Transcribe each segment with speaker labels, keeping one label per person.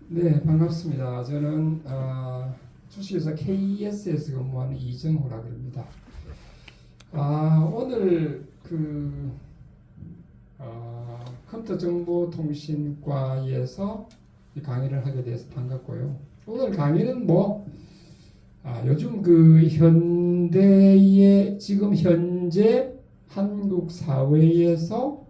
Speaker 1: 네, 반갑습니다. 저는 주식회사 KES에서 근무하는 이정호라고 합니다. 오늘 컴퓨터정보통신과에서 강의를 하게 돼서 반갑고요. 오늘 강의는 요즘 현대의 지금 현재 한국 사회에서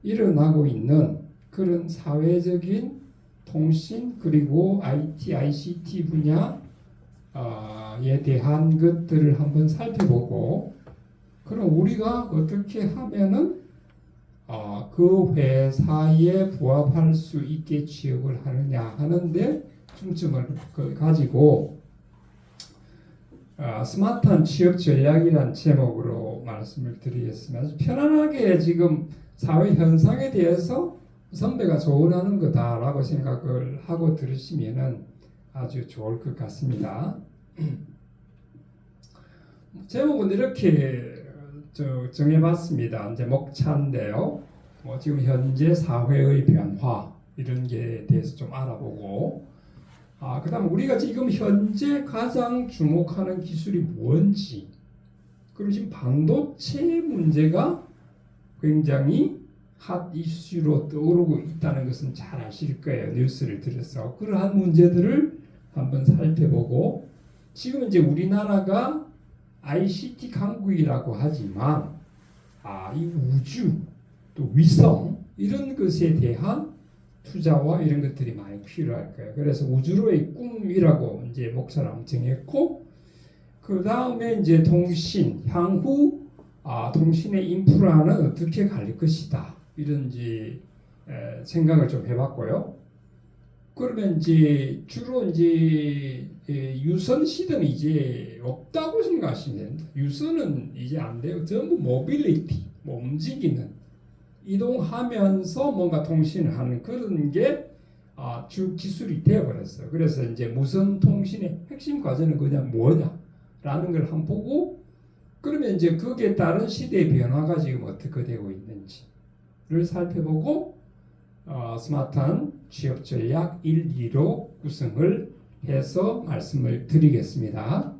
Speaker 1: 일어나고 있는 그런 사회적인 통신 그리고 IT, ICT 분야에 대한 것들을 한번 살펴보고, 그럼 우리가 어떻게 하면은 그 회사에 부합할 수 있게 취업을 하느냐 하는데 중점을 가지고 스마트한 취업 전략이란 제목으로 말씀을 드리겠습니다. 아주 편안하게 지금 사회 현상에 대해서 선배가 조언하는 거다라고 생각을 하고 들으시면은 아주 좋을 것 같습니다. 제목은 이렇게 정해봤습니다. 이제 목차인데요. 지금 현재 사회의 변화 이런 게 대해서 좀 알아보고, 그다음 우리가 지금 현재 가장 주목하는 기술이 뭔지, 그리고 지금 반도체 문제가 굉장히 핫 이슈로 떠오르고 있다는 것은 잘 아실 거예요. 뉴스를 들어서 그러한 문제들을 한번 살펴보고, 지금 이제 우리나라가 ICT 강국이라고 하지만 이 우주 또 위성 이런 것에 대한 투자와 이런 것들이 많이 필요할 거예요. 그래서 우주로의 꿈이라고 이제 목차를 정했고, 그 다음에 이제 통신 향후 통신의 인프라는 어떻게 갈 것이다 이런 생각을 좀 해봤고요. 그러면 이제 주로 이제 유선 시대는 이제 없다고 생각하시면 됩니다. 유선은 이제 안 돼요. 전부 모빌리티, 움직이는, 이동하면서 뭔가 통신을 하는 그런 게 주 기술이 되어버렸어요. 그래서 이제 무선 통신의 핵심 과제는 그냥 뭐냐라는 걸 한번 보고, 그러면 이제 거기에 따른 시대의 변화가 지금 어떻게 되고 있는지를 살펴보고 스마트한 취업 전략 1, 2로 구성을 해서 말씀을 드리겠습니다.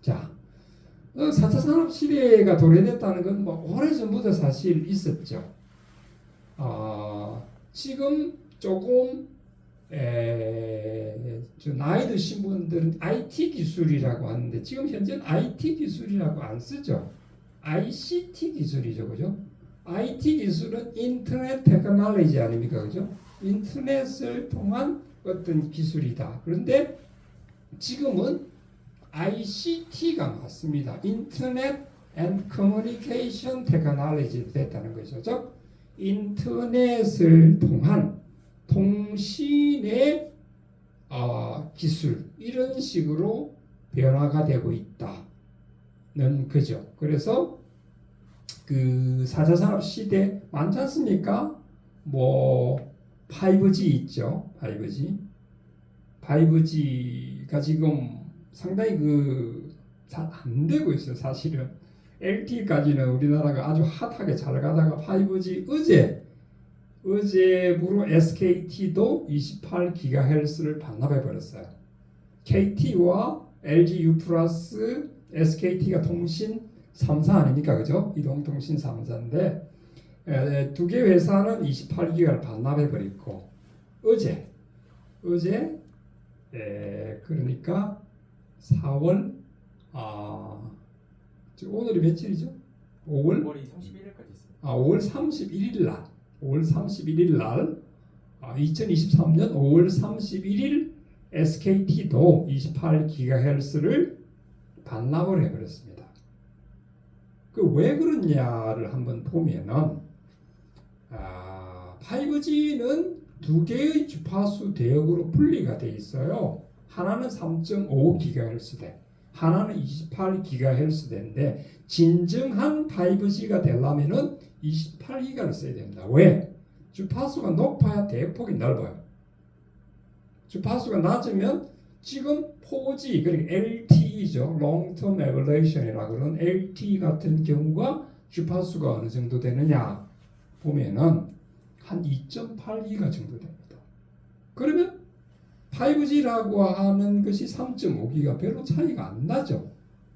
Speaker 1: 자, 4차 산업 시대가 도래됐다는 건 오래전부터 사실 있었죠. 지금 조금 나이 드신 분들은 IT 기술이라고 하는데, 지금 현재는 IT 기술이라고 안 쓰죠. ICT 기술이죠, 그죠? IT 기술은 인터넷 테크놀로지 아닙니까, 그죠? 인터넷을 통한 어떤 기술이다. 그런데 지금은 ICT가 맞습니다. 인터넷 앤 커뮤니케이션 테크놀로지 됐다는 거죠. 즉 인터넷을 통한 통신의 기술, 이런 식으로 변화가 되고 있다는 거죠. 그래서 4차 산업 시대 많지 않습니까? 5G 있죠. 5G가 지금 상당히 잘 안 되고 있어요. 사실은 LTE까지는 우리나라가 아주 핫하게 잘 가다가 5G 어제부로 SKT도 28GHz를 반납해 버렸어요. KT와 LG U 플러스 SKT가 통신 3사 아닙니까, 그죠? 이동통신 3사인데 두 개 회사는 28기가를 반납해 버렸고, 어제 그러니까 4월 오늘이 며칠이죠? 5월
Speaker 2: 31일까지 있습니다.
Speaker 1: 5월 31일 날 2023년 5월 31일 SKT도 28GHz를 반납을 해버렸습니다. 왜 그러냐를 한번 보면은 5G는 두 개의 주파수 대역으로 분리가 돼 있어요. 하나는 3.5GHz대, 하나는 28GHz대인데 진정한 5G가 되려면은 28기가를 써야 됩니다. 왜? 주파수가 높아야 대폭이 넓어요. 주파수가 낮으면 지금 4G, 그러니까 LTE죠. Long Term Evaluation이라고 그러는 LTE 같은 경우가 주파수가 어느 정도 되느냐 보면은 한 2.8기가 정도 됩니다. 그러면 5G라고 하는 것이 3.5기가 별로 차이가 안 나죠.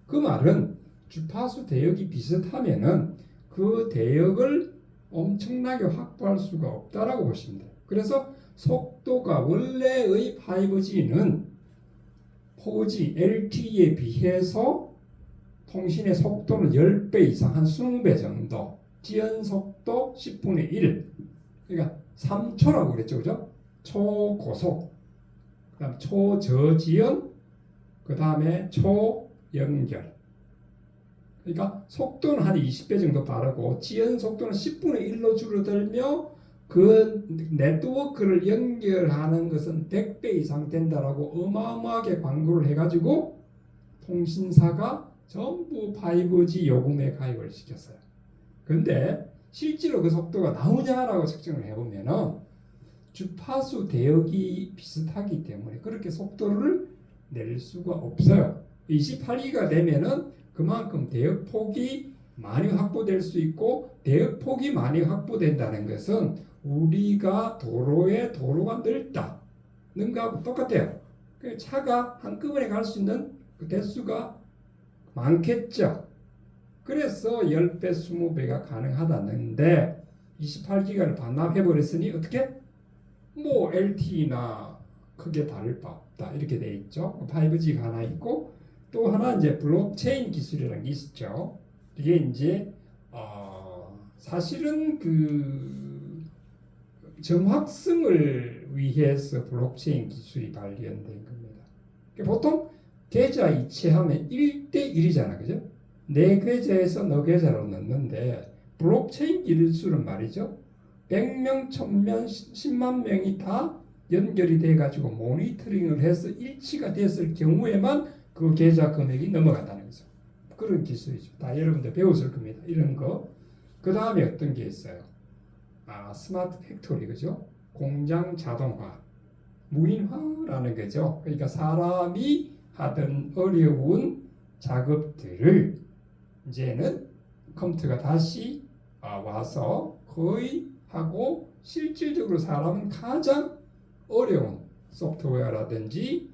Speaker 1: 그 말은 주파수 대역이 비슷하면은 그 대역을 엄청나게 확보할 수가 없다라고 보시면 돼요. 그래서 속도가 원래의 5G는 4G, LTE에 비해서 통신의 속도는 10배 이상, 한 20배 정도, 지연 속도 10분의 1, 그러니까 3초라고 그랬죠, 그죠? 초고속, 그다음 초저지연, 그 다음에 초연결. 그러니까 속도는 한 20배 정도 빠르고 지연 속도는 10분의 1로 줄어들며 그 네트워크를 연결하는 것은 100배 이상 된다라고 어마어마하게 광고를 해가지고 통신사가 전부 5G 요금에 가입을 시켰어요. 근데 실제로 그 속도가 나오냐라고 측정을 해보면은 주파수 대역이 비슷하기 때문에 그렇게 속도를 낼 수가 없어요. 28기가 되면은 그만큼 대역폭이 많이 확보될 수 있고, 대역폭이 많이 확보된다는 것은 우리가 도로가 넓다는 거하고 똑같아요. 차가 한꺼번에 갈 수 있는 그 대수가 많겠죠. 그래서 10배, 20배가 가능하다는데 28기가를 반납해버렸으니 어떻게? 뭐 LTE나 크게 다를 바 없다 이렇게 돼 있죠. 5G가 하나 있고 또 하나 이제 블록체인 기술이라는 게 있죠. 이게 이제 사실은 그 정확성을 위해서 블록체인 기술이 발견된 겁니다. 보통 계좌 이체하면 1대1이잖아, 그죠? 내 계좌에서 너 계좌로 넣는데 블록체인 기술은 말이죠. 100명, 1000명, 10만 명이 다 연결이 돼가지고 모니터링을 해서 일치가 됐을 경우에만 그 계좌 금액이 넘어간다는 거죠. 그런 기술이죠. 다 여러분들 배웠을 겁니다. 이런 거. 그 다음에 어떤 게 있어요? 스마트 팩토리, 그죠? 공장 자동화, 무인화라는 거죠. 그러니까 사람이 하던 어려운 작업들을 이제는 컴퓨터가 다시 와서 거의 하고, 실질적으로 사람은 가장 어려운 소프트웨어라든지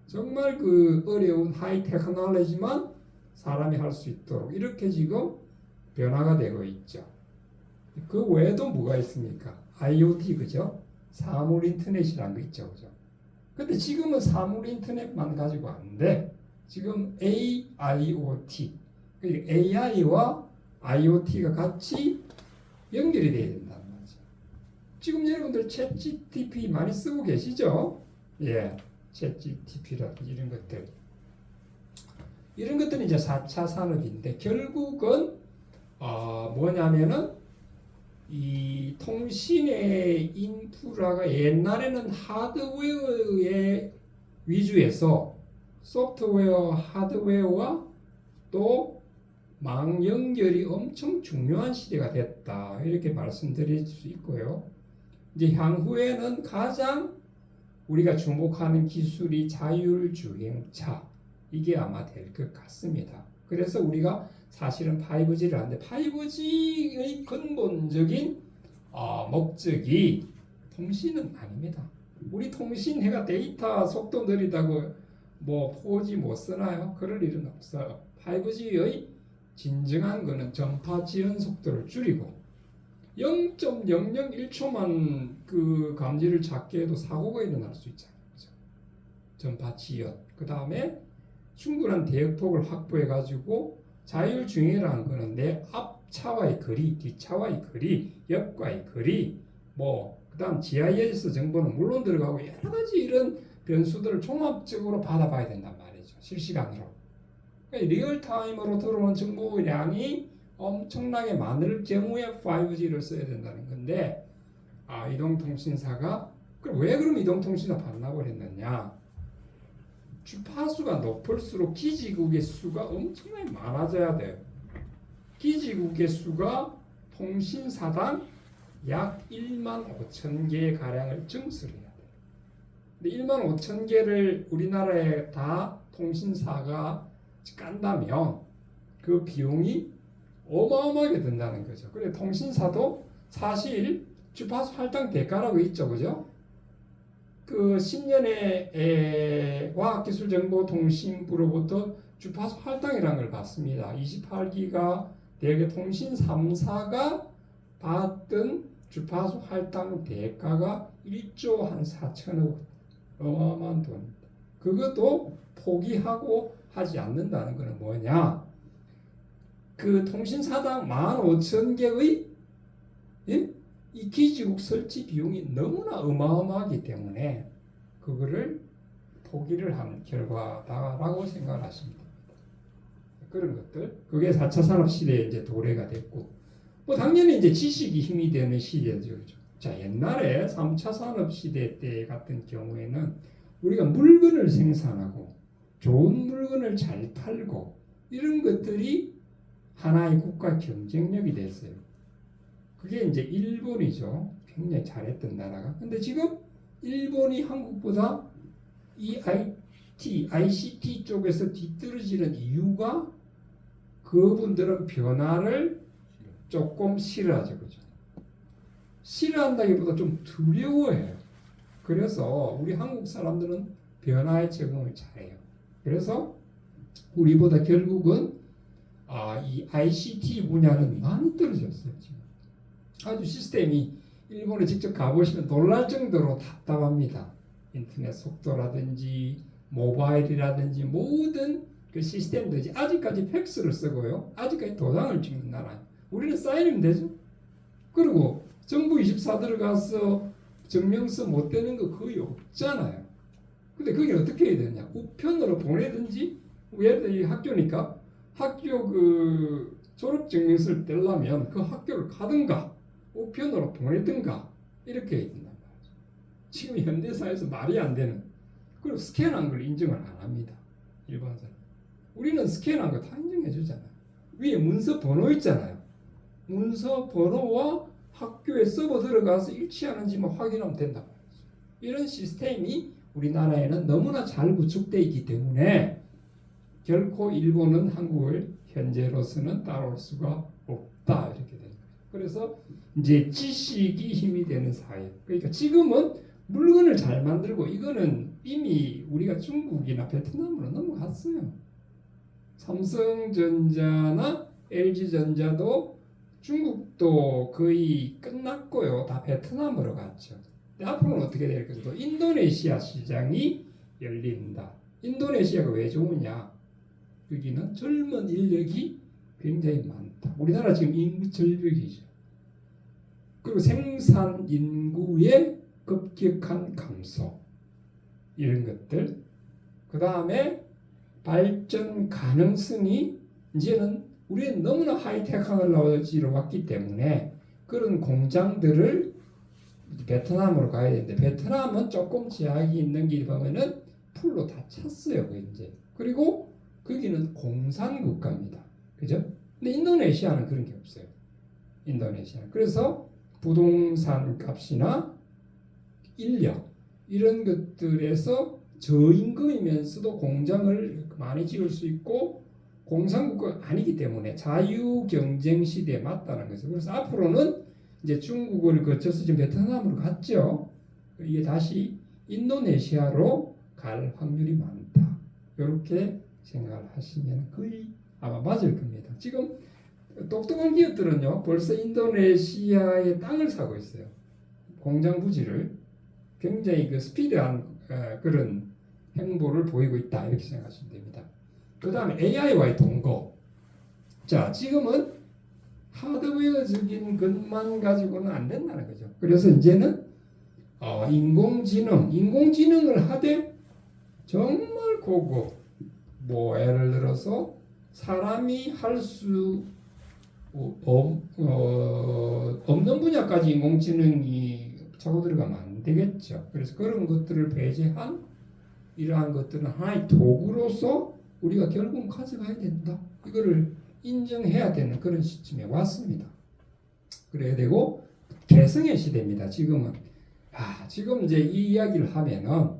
Speaker 1: 정말 그 어려운 하이 테크놀로지만 사람이 할 수 있도록 이렇게 지금 변화가 되고 있죠. 그 외에도 뭐가 있습니까? IoT, 그죠? 사물 인터넷이라는 거 있죠, 그죠? 근데 지금은 사물 인터넷만 가지고 안 돼. 지금 AIoT, AI와 IoT가 같이 연결이 돼야 된다는 거죠. 지금 여러분들 챗GPT 많이 쓰고 계시죠? 예, 챗GPT라든지 이런 것들은 이제 4차 산업인데 결국은 뭐냐면은 이 통신의 인프라가 옛날에는 하드웨어의 위주에서 소프트웨어, 하드웨어와 또 망 연결이 엄청 중요한 시대가 됐다, 이렇게 말씀드릴 수 있고요. 이제 향후에는 가장 우리가 주목하는 기술이 자율주행차, 이게 아마 될 것 같습니다. 그래서 우리가 사실은 5G를 하는데 5G의 근본적인 목적이 통신은 아닙니다. 우리 통신해가 데이터 속도 느리다고 뭐 4G 못 쓰나요? 그럴 일은 없어요. 5G의 진정한 거는 전파 지연 속도를 줄이고 0.001초만 그 감지를 작게 해도 사고가 일어날 수 있잖아요. 그렇죠? 전파 지연. 그 다음에 충분한 대역폭을 확보해 가지고 자율주행이라는 거는 내 앞차와의 거리, 뒷차와의 거리, 옆과의 거리, 그 다음 GIS 정보는 물론 들어가고 여러 가지 이런 변수들을 종합적으로 받아봐야 된단 말이죠. 실시간으로. 그러니까 리얼타임으로 들어오는 정보량이 엄청나게 많을 경우에 5G를 써야 된다는 건데, 이동통신사가 왜 그럼 이동통신사 반납을 했느냐? 주파수가 높을수록 기지국의 수가 엄청나게 많아져야 돼요. 기지국의 수가 통신사당 약 15,000개 가량을 증설해야 돼요. 근데 15,000개를 우리나라에 다 통신사가 깐다면 그 비용이 어마어마하게 든다는 거죠. 그래 통신사도 사실 주파수 할당 대가라고 있죠, 그죠? 그 10년의 과학기술정보통신부로부터 주파수 할당이라는 걸 받습니다. 28기가 대개 통신 3사가 받던 주파수 할당 대가가 1조 한 4천억, 어마어마한 돈입니다. 그것도 포기하고 하지 않는다는 것은 뭐냐? 그 통신사당 15,000개의 이 기지국 설치 비용이 너무나 어마어마하기 때문에 그거를 포기를 한 결과다라고 생각하십니다. 그런 것들, 그게 4차 산업 시대에 이제 도래가 됐고, 뭐 당연히 이제 지식이 힘이 되는 시대죠. 자, 옛날에 3차 산업 시대 때 같은 경우에는 우리가 물건을 생산하고 좋은 물건을 잘 팔고 이런 것들이 하나의 국가 경쟁력이 됐어요. 그게 이제 일본이죠. 굉장히 잘했던 나라가. 근데 지금 일본이 한국보다 이 ICT 쪽에서 뒤떨어지는 이유가 그분들은 변화를 조금 싫어하죠. 그죠? 싫어한다기보다 좀 두려워해요. 그래서 우리 한국 사람들은 변화에 적응을 잘해요. 그래서 우리보다 결국은 이 ICT 분야는 많이 떨어졌어요. 지금. 아주 시스템이 일본에 직접 가보시면 놀랄 정도로 답답합니다. 인터넷 속도라든지 모바일이라든지 모든 그 시스템들이 아직까지 팩스를 쓰고요. 아직까지 도장을 찍는 나라예요. 우리는 사인이면 되죠. 그리고 정부 24 들어가서 증명서 못 되는 거 거의 없잖아요. 근데 그게 어떻게 해야 되냐? 우편으로 보내든지, 예를 들어 이 학교니까 학교 그 졸업 증명서를 떼려면 그 학교를 가든가 우편으로 보내든가 이렇게 해야 된단 말이죠. 지금 현대사에서 말이 안 되는, 그리고 스캔한 걸 인정을 안 합니다. 일본 사람. 우리는 스캔한 거 다 인정해 주잖아요. 위에 문서 번호 있잖아요. 문서 번호와 학교에 서버 들어가서 일치하는지만 확인하면 된단 말이죠. 이런 시스템이 우리나라에는 너무나 잘 구축되어 있기 때문에 결코 일본은 한국을 현재로서는 따라올 수가 없다, 이렇게 되는 거예요. 그래서 이제 지식이 힘이 되는 사회. 그러니까 지금은 물건을 잘 만들고 이거는 이미 우리가 중국이나 베트남으로 넘어갔어요. 삼성전자나 LG전자도 중국도 거의 끝났고요. 다 베트남으로 갔죠. 앞으로는 어떻게 될 것도 인도네시아 시장이 열린다. 인도네시아가 왜 좋으냐? 여기는 젊은 인력이 굉장히 많다. 우리나라 지금 인구 절벽이죠. 그리고 생산 인구의 급격한 감소, 이런 것들. 그 다음에 발전 가능성이 이제는 우리는 너무나 하이테크한 technology로 왔기 때문에 그런 공장들을 베트남으로 가야 되는데, 베트남은 조금 제약이 있는 게 보면은 풀로 다 찼어요. 이제. 그리고 거기는 공산 국가입니다. 그죠? 근데 인도네시아는 그런 게 없어요. 인도네시아는. 그래서 부동산 값이나 인력 이런 것들에서 저임금이면서도 공장을 많이 지을 수 있고 공산국가가 아니기 때문에 자유 경쟁 시대에 맞다는 거죠. 그래서 앞으로는 이제 중국을 거쳐서 지금 베트남으로 갔죠. 이게 다시 인도네시아로 갈 확률이 많다. 이렇게 생각을 하시면 거의 아마 맞을 겁니다. 지금 똑똑한 기업들은요, 벌써 인도네시아의 땅을 사고 있어요. 공장 부지를. 굉장히 그 스피드한 그런 행보를 보이고 있다, 이렇게 생각하시면 됩니다. 그 다음에 AI와의 동거. 자, 지금은 하드웨어적인 것만 가지고는 안 된다는 거죠. 그래서 이제는 인공지능을 하되 정말 고급, 뭐 예를 들어서 사람이 할 수 없는 분야까지 인공지능이 차고 들어가면 안 되겠죠. 그래서 그런 것들을 배제한 이러한 것들은 하나의 도구로서 우리가 결국은 가져가야 된다. 이거를 인정해야 되는 그런 시점에 왔습니다. 그래야 되고 개성의 시대입니다. 지금은. 지금 이제 이 이야기를 하면은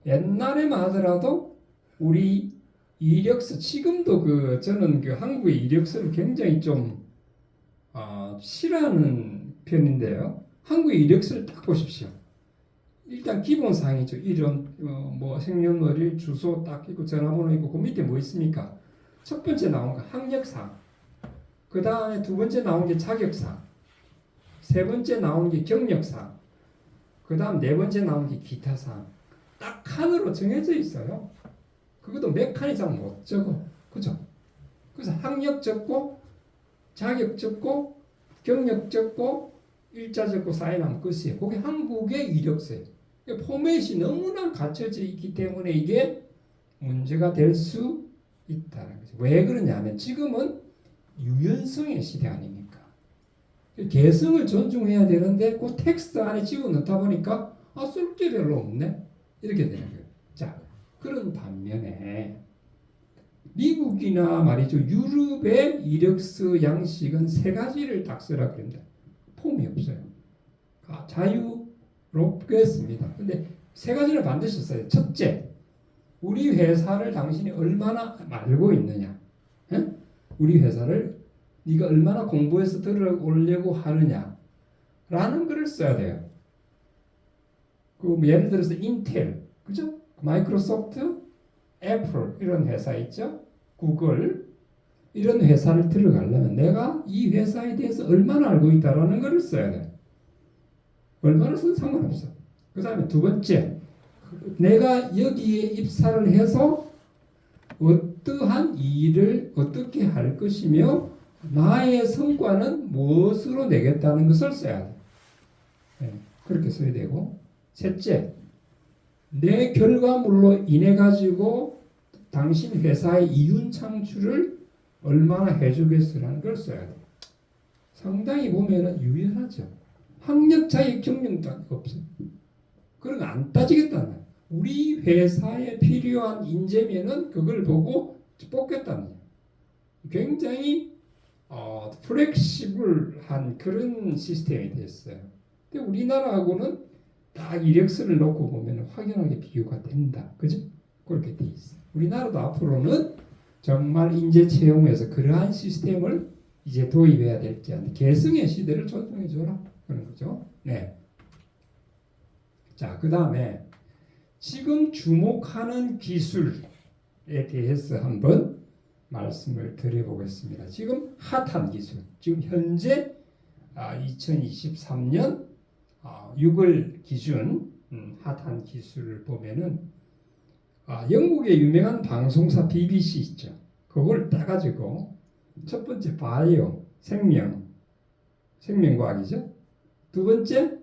Speaker 1: 옛날에만 하더라도 우리 이력서, 지금도 저는 한국의 이력서를 굉장히 좀 싫어하는 편인데요. 한국의 이력서를 딱 보십시오. 일단 기본사항이죠. 이름, 뭐 생년월일, 주소 딱 있고 전화번호 있고 그 밑에 뭐 있습니까? 첫 번째 나온 거 학력사항, 그 다음에 두 번째 나온 게 자격사항, 세 번째 나온 게 경력사항, 그 다음 네 번째 나온 게 기타사항. 딱 칸으로 정해져 있어요. 그것도 몇 칸 이상 못 적어. 그죠? 그래서 학력 적고 자격 적고 경력 적고 일자 적고 사인하면 끝이에요. 그게 한국의 이력서예요. 포맷이 너무나 갖춰져 있기 때문에 이게 문제가 될 수 있다는 거죠. 왜 그러냐면 지금은 유연성의 시대 아닙니까? 개성을 존중해야 되는데 그 텍스트 안에 집어넣다 보니까 쓸 게 별로 없네. 이렇게 되는 거예요. 자, 그런 반면에 미국이나 말이죠. 유럽의 이력서 양식은 세 가지를 딱 쓰라 그럽니다. 폼이 없어요. 자유롭게 씁니다. 근데 세 가지를 반드시 써요. 첫째, 우리 회사를 당신이 얼마나 알고 있느냐. 에? 우리 회사를 네가 얼마나 공부해서 들어오려고 하느냐 라는 글을 써야 돼요. 예를 들어서 인텔, 그죠? 마이크로소프트, 애플 이런 회사 있죠? 구글 이런 회사를 들어가려면 내가 이 회사에 대해서 얼마나 알고 있다라는 것을 써야 돼. 얼마나 쓴 상관없어. 그 다음에 두 번째, 내가 여기에 입사를 해서 어떠한 일을 어떻게 할 것이며 나의 성과는 무엇으로 내겠다는 것을 써야 돼. 네, 그렇게 써야 되고, 셋째, 내 결과물로 인해 가지고 당신 회사의 이윤 창출을 얼마나 해주겠으라는 걸 써야 돼. 상당히 보면은 유연하죠. 학력, 자격, 경력도 없어요. 그런 거 안 따지겠다는 거예요. 우리 회사에 필요한 인재면은 그걸 보고 뽑겠다는 거예요. 굉장히 플렉시블한 그런 시스템이 됐어요. 근데 우리나라하고는 딱 이력서를 놓고 보면 확연하게 비교가 된다. 그죠? 그렇게 돼 있어요. 우리나라도 앞으로는 정말 인재 채용에서 그러한 시스템을 이제 도입해야 될지 않나. 개성의 시대를 존중해 줘라. 그런 거죠. 네. 자, 그 다음에 지금 주목하는 기술에 대해서 한번 말씀을 드려보겠습니다. 지금 핫한 기술, 지금 현재 2023년 6월 기준 핫한 기술을 보면은 영국의 유명한 방송사 BBC 있죠. 그걸 따가지고 첫 번째 바이오, 생명과학이죠. 두 번째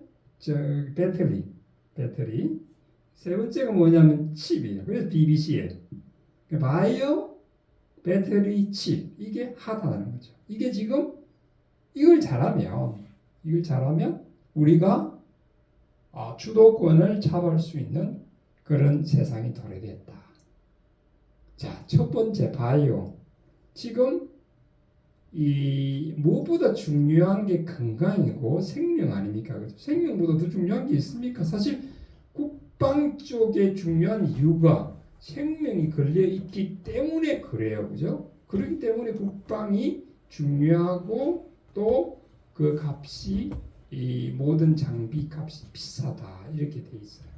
Speaker 1: 배터리. 세 번째가 뭐냐면 칩이에요. 그래서 BBC에 바이오, 배터리, 칩 이게 핫하다는 거죠. 이게 지금 이걸 잘하면 우리가 주도권을 잡을 수 있는 그런 세상이 도래됐다. 자, 첫 번째 바이오. 지금 이 무엇보다 중요한 게 건강이고 생명 아닙니까? 생명보다 더 중요한 게 있습니까? 사실 국방 쪽에 중요한 이유가 생명이 걸려 있기 때문에 그래요, 그죠? 그렇기 때문에 국방이 중요하고 또 그 값이 이 모든 장비 값이 비싸다 이렇게 돼 있어요.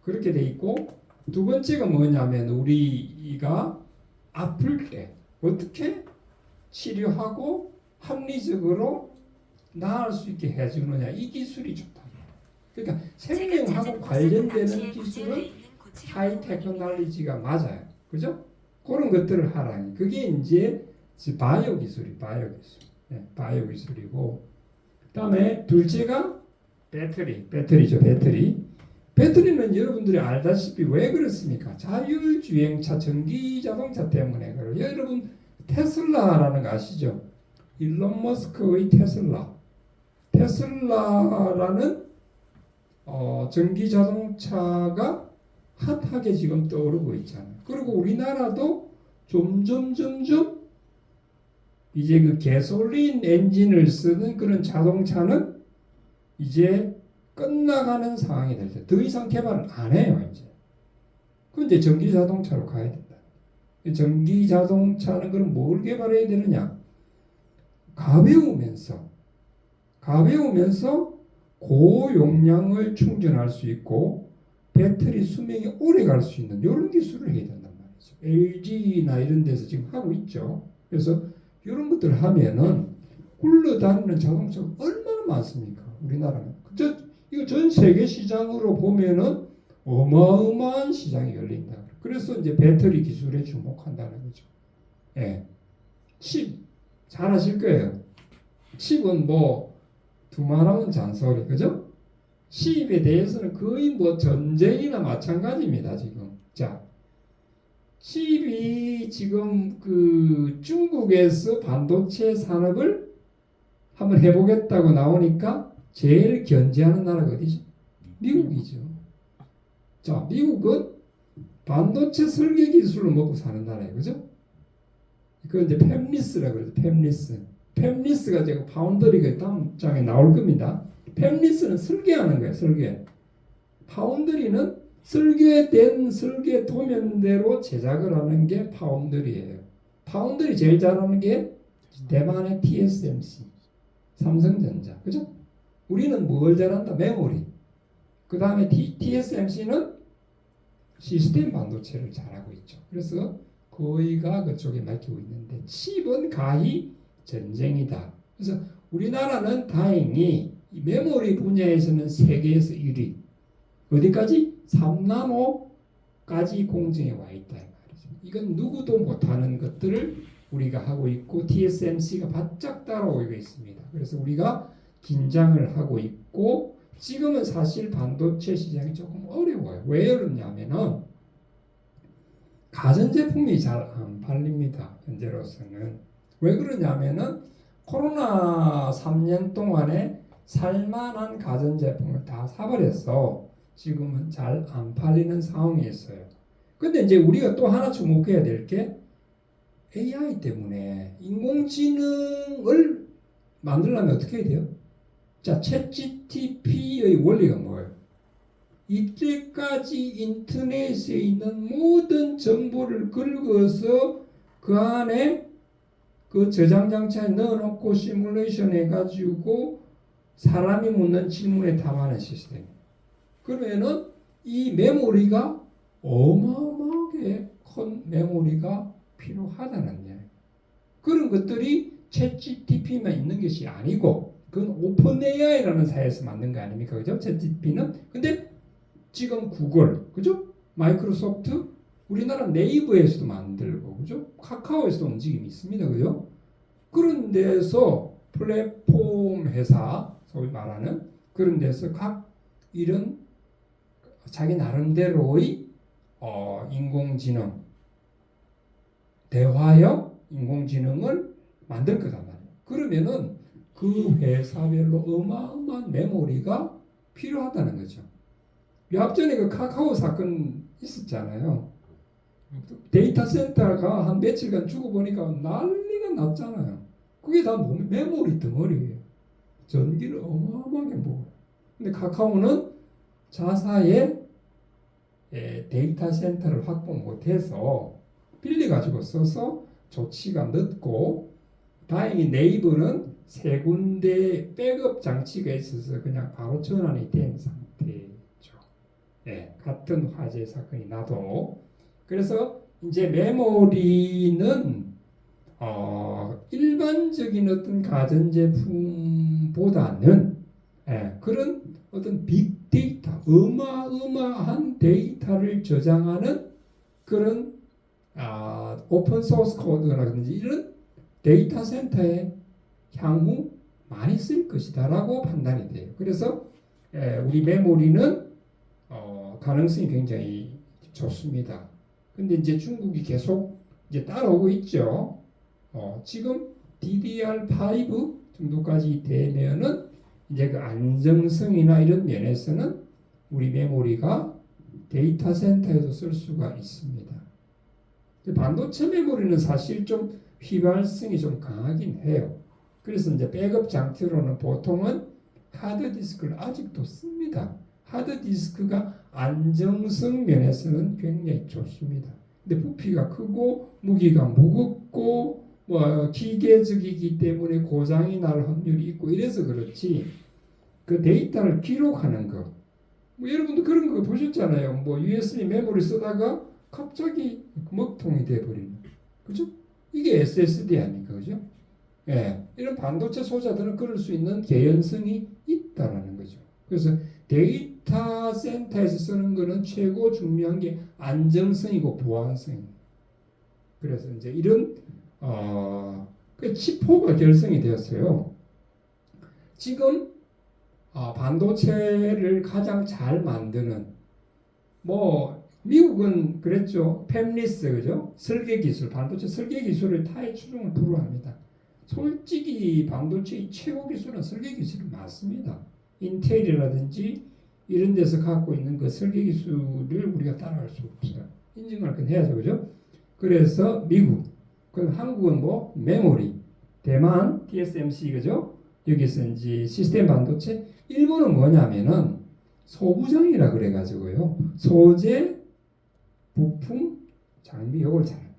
Speaker 1: 그렇게 돼 있고 두 번째가 뭐냐면 우리가 아플 때 어떻게 치료하고 합리적으로 나을 수 있게 해주느냐 이 기술이 좋다. 그러니까 생명하고 관련되는 기술은 하이 테크놀로지가 맞아요. 그죠? 그런 것들을 하라니. 그게 이제 바이오 기술이 바이오 기술. 네, 바이오 기술이고 그다음에 둘째가 배터리죠. 배터리는 여러분들이 알다시피 왜 그렇습니까? 자율주행차 전기 자동차 때문에 그래요. 여러분 테슬라라는 거 아시죠? 일론 머스크의 테슬라라는 전기 자동차가 핫하게 지금 떠오르고 있잖아요. 그리고 우리나라도 점점 이제 그 가솔린 엔진을 쓰는 그런 자동차는 이제 끝나가는 상황이 될 때 더 이상 개발을 안 해요. 이제. 근데 전기 자동차로 가야 된다. 전기 자동차는 그럼 뭘 개발해야 되느냐? 가벼우면서 고용량을 충전할 수 있고 배터리 수명이 오래 갈 수 있는 이런 기술을 해야 된단 말이죠. LG나 이런 데서 지금 하고 있죠. 그래서 이런 것들을 하면은 굴러다니는 자동차가 얼마나 많습니까? 우리나라는. 이거 전 세계 시장으로 보면은 어마어마한 시장이 열린다. 그래서 이제 배터리 기술에 주목한다는 거죠. 예. 칩 잘 아실 거예요. 칩은 뭐 두말하면 잔소리, 그죠? 칩에 대해서는 거의 뭐 전쟁이나 마찬가지입니다, 지금. 자, 칩이 지금 그 중국에서 반도체 산업을 한번 해보겠다고 나오니까 제일 견제하는 나라가 어디죠? 미국이죠. 자, 미국은 반도체 설계 기술로 먹고 사는 나라예요, 그죠? 그건 이제 팹리스라고 그러죠. 팹리스가 지금 파운드리가 다음 장에 나올 겁니다. 팹리스는 설계하는 거예요. 설계. 파운드리는 설계된 설계 도면대로 제작을 하는 게 파운드리예요. 파운드리 제일 잘하는 게 대만의 TSMC, 삼성전자, 그죠? 우리는 뭘 잘한다? 메모리. 그 다음에 TSMC는 시스템 반도체를 잘하고 있죠. 그래서 거의가 그쪽에 맡기고 있는데 칩은 가히 전쟁이다. 그래서 우리나라는 다행히 메모리 분야에서는 세계에서 1위. 어디까지? 3나노까지 공정에 와 있다. 말이죠. 이건 누구도 못하는 것들을 우리가 하고 있고 TSMC가 바짝 따라오고 있습니다. 그래서 우리가 긴장을 하고 있고 지금은 사실 반도체 시장이 조금 어려워요. 왜 어렵냐면은 가전제품이 잘 안 팔립니다. 현재로서는. 왜 그러냐면은 코로나 3년 동안에 살만한 가전제품을 다 사버려서 지금은 잘 안 팔리는 상황이 있어요. 근데 이제 우리가 또 하나 주목해야 될 게 AI 때문에 인공지능을 만들려면 어떻게 해야 돼요? 자, 챗GPT의 원리가 뭐예요? 이때까지 인터넷에 있는 모든 정보를 긁어서 그 안에 그 저장 장치에 넣어놓고 시뮬레이션 해가지고 사람이 묻는 질문에 답하는 시스템. 그러면은 이 메모리가 어마어마하게 큰 메모리가 필요하다는 이야기. 그런 것들이 챗GPT만 있는 것이 아니고 그건 오픈 AI라는 사회에서 만든 거 아닙니까? 그죠? 챗GPT는. 근데 지금 구글, 그죠? 마이크로소프트, 우리나라 네이버에서도 만들고, 그죠? 카카오에서도 움직임이 있습니다, 그죠? 그런 데서 플랫폼 회사, 소위 말하는 그런 데서 각 이런 자기 나름대로의 인공지능, 대화형 인공지능을 만들 거단 말이에요. 그러면은 그 회사별로 어마어마한 메모리가 필요하다는 거죠. 앞전에 그 카카오 사건 있었잖아요. 데이터 센터가 한 며칠간 죽어보니까 난리가 났잖아요. 그게 다 메모리 덩어리예요. 전기를 어마어마하게 먹어요. 근데 카카오는 자사의 데이터 센터를 확보 못해서 빌려가지고 써서 조치가 늦고 다행히 네이버는 세 군데 백업 장치가 있어서 그냥 바로 전환이 된 상태죠. 같은 화재 사건이 나도. 그래서 이제 메모리는 일반적인 어떤 가전제품보다는 그런 어떤 빅데이터, 어마어마한 데이터를 저장하는 그런 오픈 소스 코드라든지 이런 데이터 센터에 향후 많이 쓸 것이다라고 판단이 돼요. 그래서 우리 메모리는 가능성이 굉장히 좋습니다. 근데 이제 중국이 계속 이제 따라오고 있죠. 지금 DDR5 정도까지 되면은 이제 그 안정성이나 이런 면에서는 우리 메모리가 데이터 센터에도 쓸 수가 있습니다. 반도체 메모리는 사실 좀 휘발성이 좀 강하긴 해요. 그래서 이제 백업 장치로는 보통은 하드디스크를 아직도 씁니다. 하드디스크가 안정성 면에서는 굉장히 좋습니다. 근데 부피가 크고 무기가 무겁고 기계적이기 때문에 고장이 날 확률이 있고 이래서 그렇지 그 데이터를 기록하는 거. 뭐 여러분도 그런 거 보셨잖아요. 뭐 USB 메모리 쓰다가 갑자기 먹통이 돼버리는. 그죠? 이게 SSD 아닙니까? 그죠? 예, 이런 반도체 소자들은 그럴 수 있는 개연성이 있다라는 거죠. 그래서 데이터 센터에서 쓰는 거는 최고 중요한 게 안정성이고 보안성입니다. 그래서 이제 이런 그 칩4가 결성이 되었어요. 지금 반도체를 가장 잘 만드는 뭐 미국은 그랬죠. 팹리스 그죠? 설계 기술, 반도체 설계 기술을 타의 추종을 불허합니다. 솔직히 반도체의 최고 기술은 설계 기술이 많습니다. 인텔이라든지 이런 데서 갖고 있는 그 설계 기술을 우리가 따라갈 수 없어요. 인정할 건 해야죠, 그죠? 그래서 미국, 그럼 한국은 뭐 메모리, 대만 TSMC 그죠? 여기서 이제 시스템 반도체, 일본은 뭐냐면은 소부장이라 그래가지고요. 소재, 부품, 장비 이걸 잘합니다.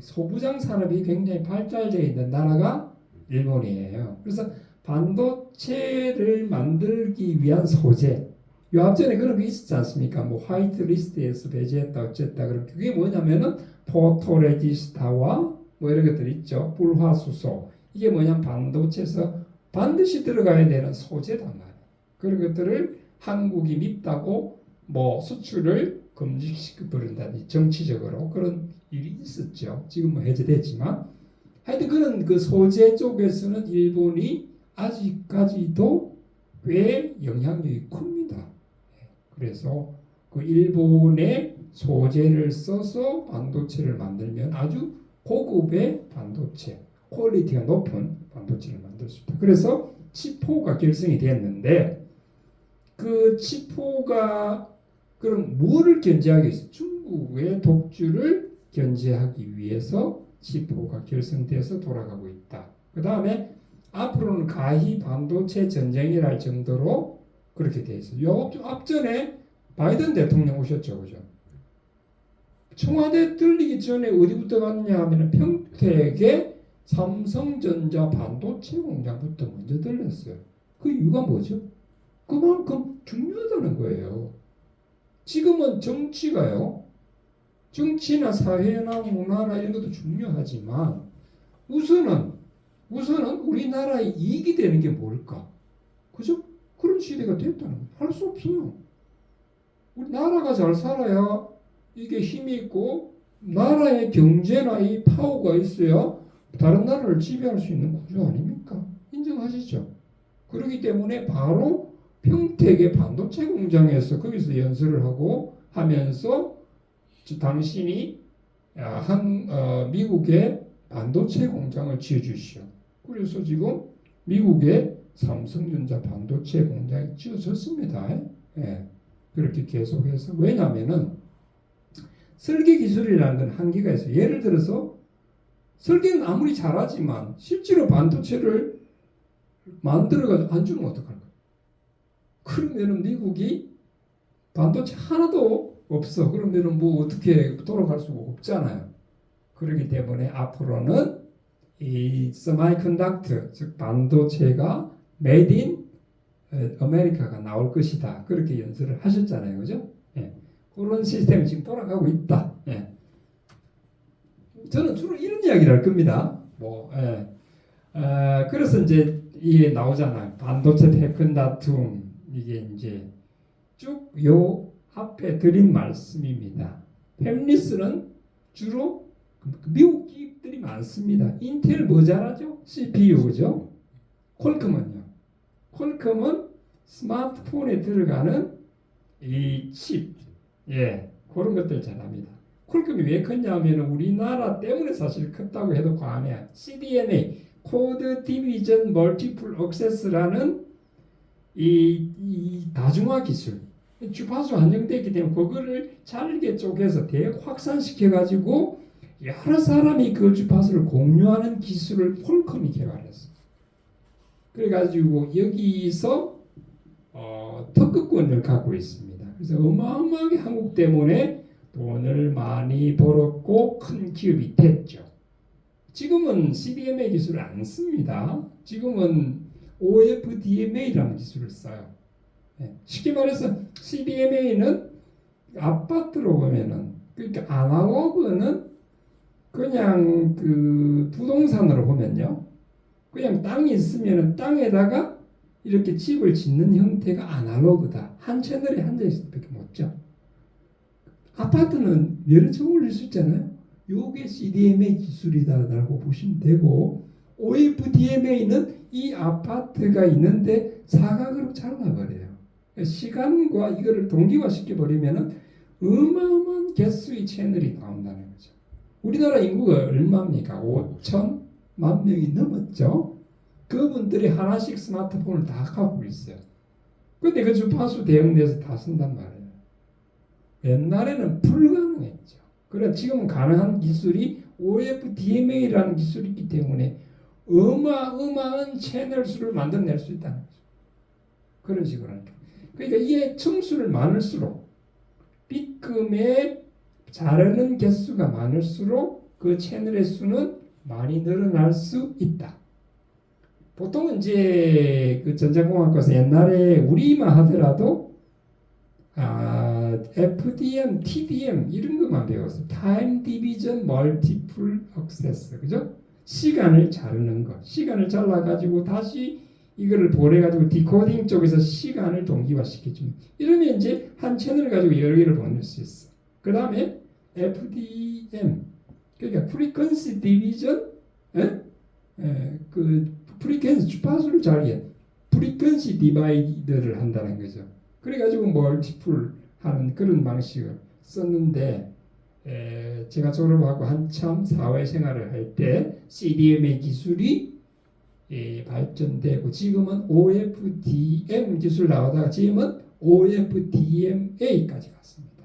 Speaker 1: 소부장 산업이 굉장히 발달되어 있는 나라가 일본이에요. 그래서 반도체를 만들기 위한 소재, 요 앞전에 그런 게 있었지 않습니까? 뭐 화이트 리스트에서 배제했다 어쨌다. 그럼 그게 뭐냐면은 포토레지스타와 뭐 이런 것들 있죠. 불화수소. 이게 뭐냐면 반도체에서 반드시 들어가야 되는 소재단 말이에요. 그런 것들을 한국이 밉다고 뭐 수출을 금지시켜버린다든지 정치적으로 그런 일이 있었죠. 지금 뭐 해제됐지만 하여튼 그런 그 소재 쪽에서는 일본이 아직까지도 꽤 영향력이 큽니다. 그래서 그 일본의 소재를 써서 반도체를 만들면 아주 고급의 반도체, 퀄리티가 높은 반도체를 만들 수 있다. 그래서 칩4가 결성이 됐는데 그 칩4가 그럼 뭐를 견제하겠어요? 중국의 독주를 견제하기 위해서 칩4가 결성돼서 돌아가고 있다. 그 다음에 앞으로는 가히 반도체 전쟁이랄 정도로 그렇게 돼 있어요. 요 앞전에 바이든 대통령 오셨죠, 그죠? 청와대 들리기 전에 어디부터 갔냐 하면 평택의 삼성전자 반도체 공장부터 먼저 들렸어요. 그 이유가 뭐죠? 그만큼 중요하다는 거예요. 지금은 정치가요. 정치나 사회나 문화나 이런 것도 중요하지만 우선은 우리나라의 이익이 되는 게 뭘까? 그죠? 그런 시대가 됐다는 거예요. 할 수 없어요. 우리 나라가 잘 살아야 이게 힘이 있고 나라의 경제나 이 파워가 있어야 다른 나라를 지배할 수 있는 구조 아닙니까? 인정하시죠? 그렇기 때문에 바로 평택의 반도체 공장에서 거기서 연설을 하고 하면서 당신이 미국의 반도체 공장을 지어주시오. 그래서 지금 미국의 삼성전자 반도체 공장이 지어졌습니다. 예. 그렇게 계속해서 왜냐하면은 설계 기술이라는 건 한계가 있어요. 예를 들어서 설계는 아무리 잘하지만 실제로 반도체를 만들어가지고 안 주면 어떡할까? 그러면은 미국이 반도체 하나도 없어. 그러면은 뭐 어떻게 돌아갈 수가 없잖아요. 그렇기 때문에 앞으로는 이 세미컨덕터 즉 반도체가 메이드 인 아메리카가 나올 것이다. 그렇게 연설을 하셨잖아요. 그죠? 예. 그런 시스템이 지금 돌아가고 있다. 예. 저는 주로 이런 이야기를 할 겁니다. 뭐, 예. 그래서 이제 이게 나오잖아요. 반도체 패권 다툼 이게 이제 쭉 요 앞에 드린 말씀입니다. 팹리스는 주로 미국 기업들이 많습니다. 인텔 뭐 잘하죠? CPU 그죠? 퀄컴은요. 퀄컴은 스마트폰에 들어가는 이 칩, 예, 그런 것들 잘합니다. 퀄컴이 왜 컸냐면 우리나라 때문에 사실 컸다고 해도 과언이야. CDMA, 코드 디비전 멀티플 액세스라는 이 다중화 기술, 주파수 안정되기 때문에 그거를 잘게 쪼개서 대확산시켜 가지고 여러 사람이 그 주파수를 공유하는 기술을 퀄컴이 개발했어. 그래가지고 여기서 특허권을 갖고 있습니다. 그래서 어마어마하게 한국 때문에 돈을 많이 벌었고 큰 기업이 됐죠. 지금은 CDMA 기술을 안 씁니다. 지금은 OFDMA라는 기술을 써요. 예. 쉽게 말해서 CDMA는 아파트로 보면은, 그러니까 아날로그는 그냥 그 부동산으로 보면요, 그냥 땅이 있으면은 땅에다가 이렇게 집을 짓는 형태가 아날로그다. 한 채널에 한 대씩 밖에 못 져. 아파트는 여러 층 올릴 수 있잖아요. 요게 CDMA 기술이다라고 보시면 되고, OFDMA는 이 아파트가 있는데 사각으로 잘라버려요. 시간과 이거를 동기화시켜 버리면은 어마어마한 개수의 채널이 나온다는 거죠. 우리나라 인구가 얼마입니까? 5천만 명이 넘었죠. 그분들이 하나씩 스마트폰을 다 갖고 있어요. 근데 그 주파수 대응돼서 다 쓴단 말이에요. 옛날에는 불가능했죠. 그래 지금은 가능한 기술이 OFDMA라는 기술이 있기 때문에 어마어마한 채널 수를 만들어낼 수 있다는 거죠. 그런 식으로 하니까. 그러니까 이게 층수를 많을수록 B급의 자르는 개수가 많을수록 그 채널의 수는 많이 늘어날 수 있다. 보통 이제 그 전자공학과에서 옛날에 우리만 하더라도 FDM, TDM 이런 것만 배웠어. Time Division Multiple Access, 그죠? 시간을 자르는 것, 시간을 잘라가지고 다시 이거를 보내가지고 디코딩 쪽에서 시간을 동기화시켜주는. 이러면 이제 한 채널 가지고 여러 개를 보낼 수 있어. 그 다음에 FDM, 그러니까 Frequency Division, 그 프리퀀시 주파수를 잘해. 프리퀀시 디바이드를 한다는 거죠. 그래가지고 멀티플 하는 그런 방식을 썼는데 제가 졸업하고 한참 사회생활을 할 때 CDMA 기술이 발전되고 지금은 OFDM 기술 나오다가 지금은 OFDMA까지 갔습니다.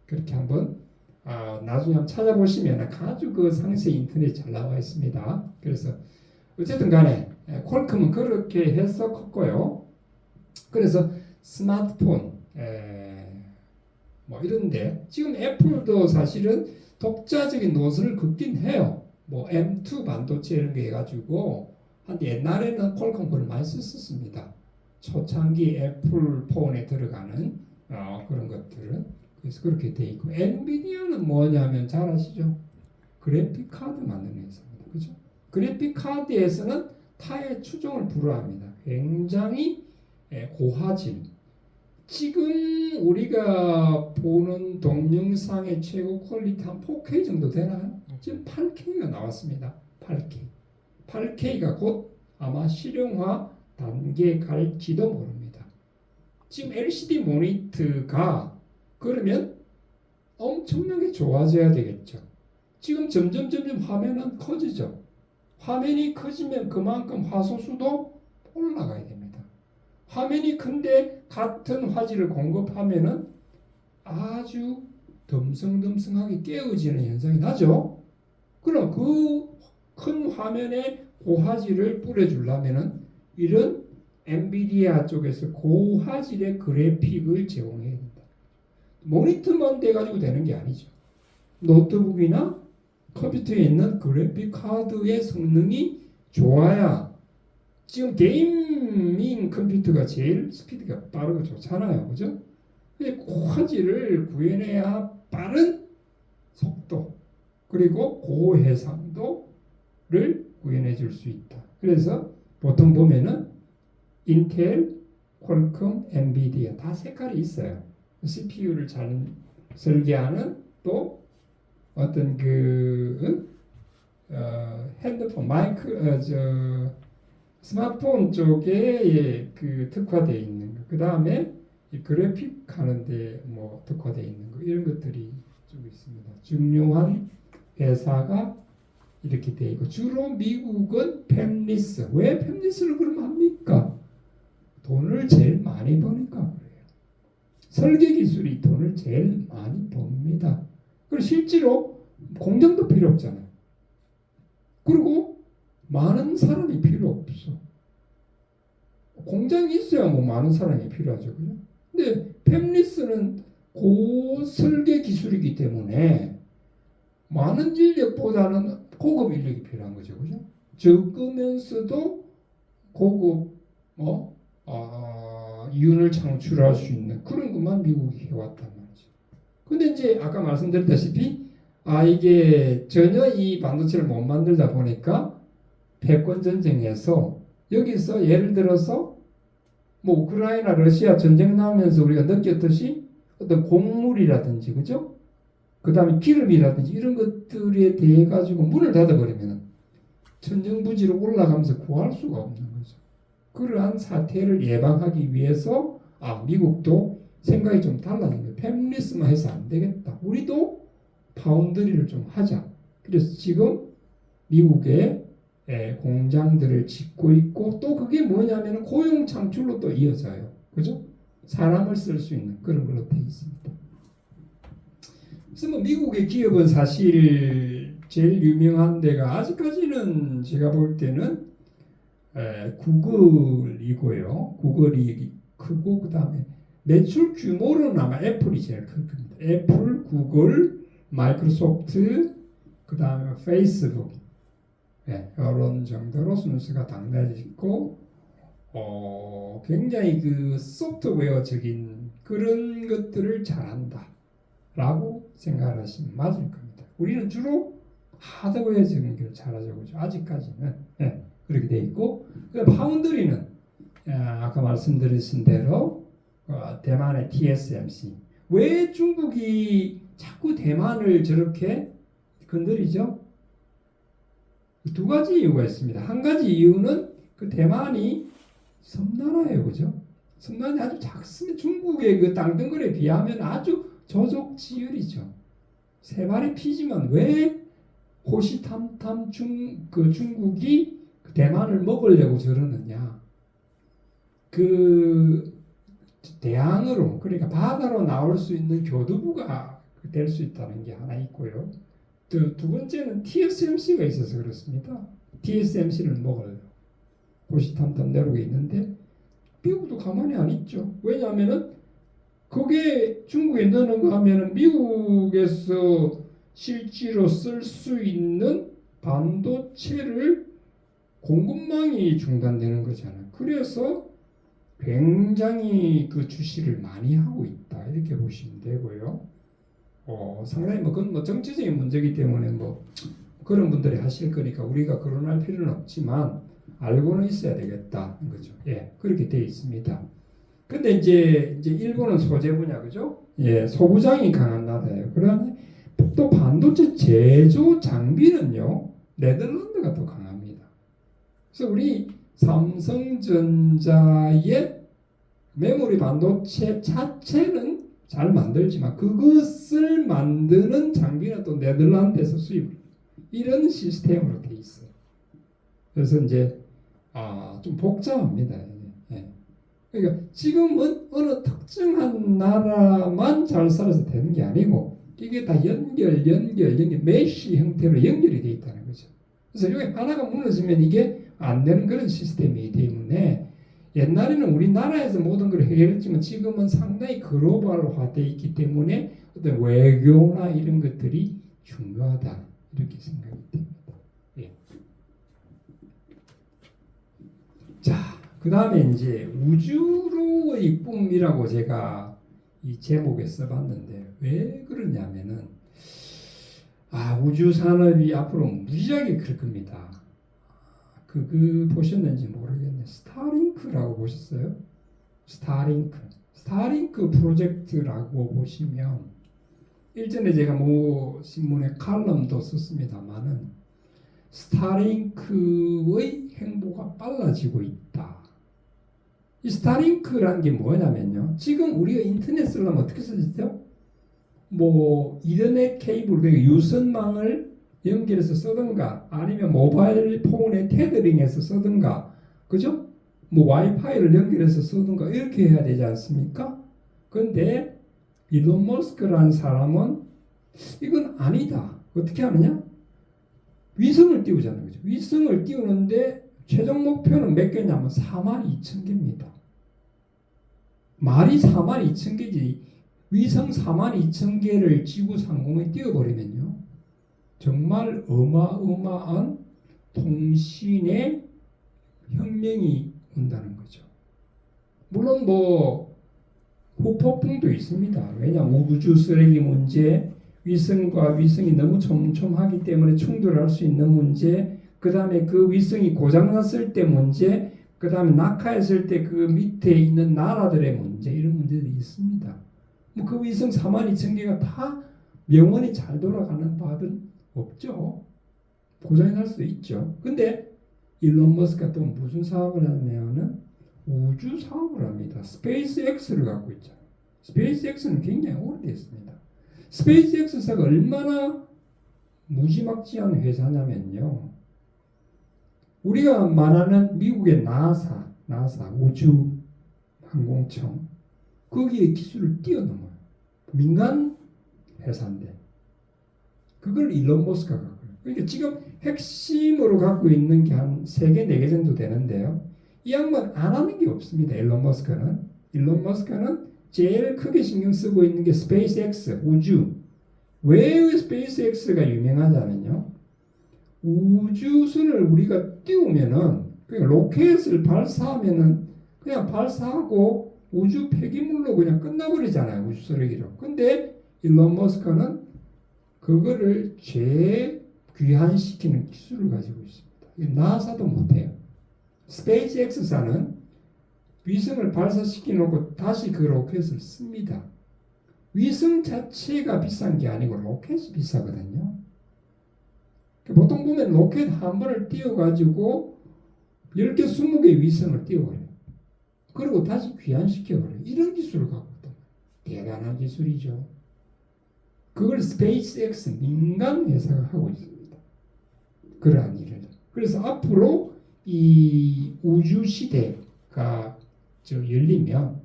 Speaker 1: 그렇게 한번 나중에 한번 찾아보시면 아주 그 상세 인터넷 잘 나와 있습니다. 그래서 어쨌든 간에 퀄컴은 그렇게 해서 컸고요. 그래서 스마트폰 뭐 이런데 지금 애플도 사실은 독자적인 노선을 긋긴 해요. 뭐 M2 반도체 이런 거 해가지고 한데 옛날에는 퀄컴 걸 많이 썼습니다. 초창기 애플 폰에 들어가는 그런 것들은 그래서 그렇게 돼 있고 엔비디아는 뭐냐면 잘 아시죠? 그래픽 카드 만드는 회사입니다. 그죠? 그래픽 카드에서는 타의 추종을 불허합니다. 굉장히 고화질. 지금 우리가 보는 동영상의 최고 퀄리티 한 4K 정도 되나요? 지금 8K가 나왔습니다. 8K. 8K가 곧 아마 실용화 단계에 갈지도 모릅니다. 지금 LCD 모니터가 그러면 엄청나게 좋아져야 되겠죠. 지금 점점 화면은 커지죠. 화면이 커지면 그만큼 화소수도 올라가야 됩니다. 화면이 큰데 같은 화질을 공급하면은 아주 듬성듬성하게 깨어지는 현상이 나죠. 그럼 그 큰 화면에 고화질을 뿌려주려면은 이런 엔비디아 쪽에서 고화질의 그래픽을 제공해야 된다. 모니터만 돼가지고 되는 게 아니죠. 노트북이나 컴퓨터에 있는 그래픽 카드의 성능이 좋아야 지금 게이밍 컴퓨터가 제일 스피드가 빠르고 좋잖아요. 그죠? 근데 고화질을 구현해야 빠른 속도 그리고 고해상도를 구현해 줄 수 있다. 그래서 보통 보면은 인텔, 퀄컴, 엔비디아 다 색깔이 있어요. CPU를 잘 설계하는 또 어떤 핸드폰 스마트폰 쪽에 그 특화되어 있는 거, 그 다음에 그래픽 하는데 뭐 특화되어 있는 거 이런 것들이 좀 있습니다. 중요한 회사가 이렇게 되어 있고 주로 미국은 팹리스. 왜 팹리스를 그럼 합니까? 돈을 제일 많이 버니까 그래요. 설계 기술이 돈을 제일 많이 법니다. 그리고 실제로 공장도 필요 없잖아요. 그리고 많은 사람이 필요 없어. 공장이 있어야 뭐 많은 사람이 필요하죠. 그죠? 근데 팹리스는 고설계 기술이기 때문에 많은 인력보다는 고급 인력이 필요한 거죠. 그죠? 적으면서도 고급 이윤을 창출할 수 있는 그런 것만 미국이 해왔단 말이죠. 근데 이제 아까 말씀드렸다시피 이게 전혀 이 반도체를 못 만들다 보니까 패권 전쟁에서 여기서 예를 들어서 뭐 우크라이나 러시아 전쟁 나오면서 우리가 느꼈듯이 어떤 곡물이라든지 그죠? 그 다음에 기름이라든지 이런 것들에 대해 가지고 문을 닫아버리면 천정부지로 올라가면서 구할 수가 없는 거죠. 그러한 사태를 예방하기 위해서 미국도 생각이 좀 달라진 거예요. 페미니스트만 해서 안 되겠다. 우리도 파운드리를 좀 하자. 그래서 지금 미국의 공장들을 짓고 있고 또 그게 뭐냐면 고용 창출로 또 이어져요. 그죠? 사람을 쓸 수 있는 그런 걸로 되어 있습니다. 그래서 뭐 미국의 기업은 사실 제일 유명한 데가 아직까지는 제가 볼 때는 구글이고요. 구글이 크고 그 다음에 매출 규모로는 아마 애플이 제일 클 겁니다. 애플, 구글, 마이크로소프트, 그 다음에 페이스북 이런 정도로 순서가 당겨져 있고 굉장히 그 소프트웨어적인 그런 것들을 잘한다 라고 생각을 하시면 맞을 겁니다. 우리는 주로 하드웨어적인 걸 잘하죠. 그죠? 아직까지는 그렇게 돼 있고 파운드리는 아까 말씀드린 대로 대만의 TSMC 왜 중국이 자꾸 대만을 저렇게 건드리죠? 두 가지 이유가 있습니다. 한 가지 이유는 그 대만이 섬나라예요. 그죠? 섬나라는 아주 작습니다. 중국의 그 땅덩어리에 비하면 아주 저속지율이죠. 세 발의 피지만 왜 호시탐탐 중국이 그 대만을 먹으려고 저러느냐. 그 대양으로 그러니까 바다로 나올 수 있는 교두부가 될 수 있다는 게 하나 있고요. 두 번째는 TSMC가 있어서 그렇습니다. TSMC를 먹어요. 호시탐탐 내려오고 있는데 미국도 가만히 안 있죠. 왜냐하면은 그게 중국에 넣는가 하면은 미국에서 실제로 쓸 수 있는 반도체를 공급망이 중단되는 거잖아요. 그래서 굉장히 그 주시를 많이 하고 있다 이렇게 보시면 되고요. 상당히 그건 정치적인 문제이기 때문에 그런 분들이 하실 거니까 우리가 거론할 필요는 없지만 알고는 있어야 되겠다는 거죠. 그렇게 되어 있습니다. 근데 이제 일본은 소재 분야 그죠? 소부장이 강한 나라예요. 그러면 또 반도체 제조 장비는요 네덜란드가 더 강합니다. 그래서 우리 삼성전자의 메모리 반도체 자체는 잘 만들지만 그것을 만드는 장비는 또 네덜란드에서 수입 이런 시스템으로 돼 있어요. 그래서 이제 좀 복잡합니다. 그러니까 지금은 어느 특정한 나라만 잘 살아서 되는 게 아니고 이게 다 연결 메쉬 형태로 연결이 돼 있다는 거죠. 그래서 여기 하나가 무너지면 이게 안 되는 그런 시스템이기 때문에 옛날에는 우리나라에서 모든 걸 해결했지만 지금은 상당히 글로벌화되어 있기 때문에 어떤 외교나 이런 것들이 중요하다 이렇게 생각이 됩니다. 자, 그 다음에 이제 우주로의 꿈이라고 제가 이 제목에 써봤는데 왜 그러냐면은 우주 산업이 앞으로 무지하게 클 겁니다. 그거 보셨는지 모르겠네. 스타링크라고 보셨어요? 스타링크 프로젝트라고 보시면 일전에 제가 신문에 칼럼도 썼습니다만은 스타링크의 행보가 빨라지고 있다. 이 스타링크라는 게 뭐냐면요. 지금 우리가 인터넷 쓰려면 어떻게 쓰죠? 이더넷 케이블, 그러니까 유선망을 연결해서 쓰든가 아니면 모바일 폰에 테더링해서 쓰든가 그죠? 와이파이를 연결해서 쓰든가 이렇게 해야 되지 않습니까? 근데 일론 머스크라는 사람은 이건 아니다. 어떻게 하느냐? 위성을 띄우자는 거죠. 위성을 띄우는데 최종 목표는 몇 개냐면 42,000개입니다. 말이 42,000개지 위성 42,000개를 지구 상공에 띄워버리면요. 정말 어마어마한 통신의 혁명이 온다는 거죠. 물론 뭐 후폭풍도 있습니다. 왜냐하면 우주 쓰레기 문제, 위성과 위성이 너무 촘촘하기 때문에 충돌할 수 있는 문제, 그 다음에 그 위성이 고장났을 때 문제, 그 다음에 낙하했을 때 그 밑에 있는 나라들의 문제, 이런 문제들이 있습니다. 뭐 그 위성 42,000개가 다 영원히 잘 돌아가는 법은 없죠. 고장이 날 수도 있죠. 근데 일론 머스크가 또 무슨 사업을 하냐면은 우주 사업을 합니다. 스페이스X를 갖고 있잖아요. 스페이스X는 굉장히 오래됐습니다. 스페이스X사가 얼마나 무지막지한 회사냐면요. 우리가 말하는 미국의 나사 우주항공청, 거기에 기술을 뛰어넘어요. 민간 회사인데 그걸 일론 머스크가 갖고 있어요. 그러니까 지금 핵심으로 갖고 있는 게 한 3개, 4개 정도 되는데요. 이 양반 안 하는 게 없습니다. 일론 머스크는 제일 크게 신경 쓰고 있는 게 스페이스X, 우주. 왜 스페이스X가 유명하냐면요. 우주선을 우리가 띄우면은, 그냥 로켓을 발사하면은 그냥 발사하고 우주 폐기물로 그냥 끝나버리잖아요. 우주 쓰레기로. 근데 일론 머스크는 그거를 재귀환시키는 기술을 가지고 있습니다. 나사도 못해요. 스페이스X사는 위성을 발사시켜 놓고 다시 그 로켓을 씁니다. 위성 자체가 비싼 게 아니고 로켓이 비싸거든요. 보통 보면 로켓 한 번을 띄워가지고 10개, 20개 위성을 띄워버려요. 그리고 다시 귀환시켜버려요. 이런 기술을 갖고 있다. 대단한 기술이죠. 그걸 스페이스X 민간 회사가 하고 있습니다. 그러한 일을. 그래서 앞으로 이 우주 시대가 열리면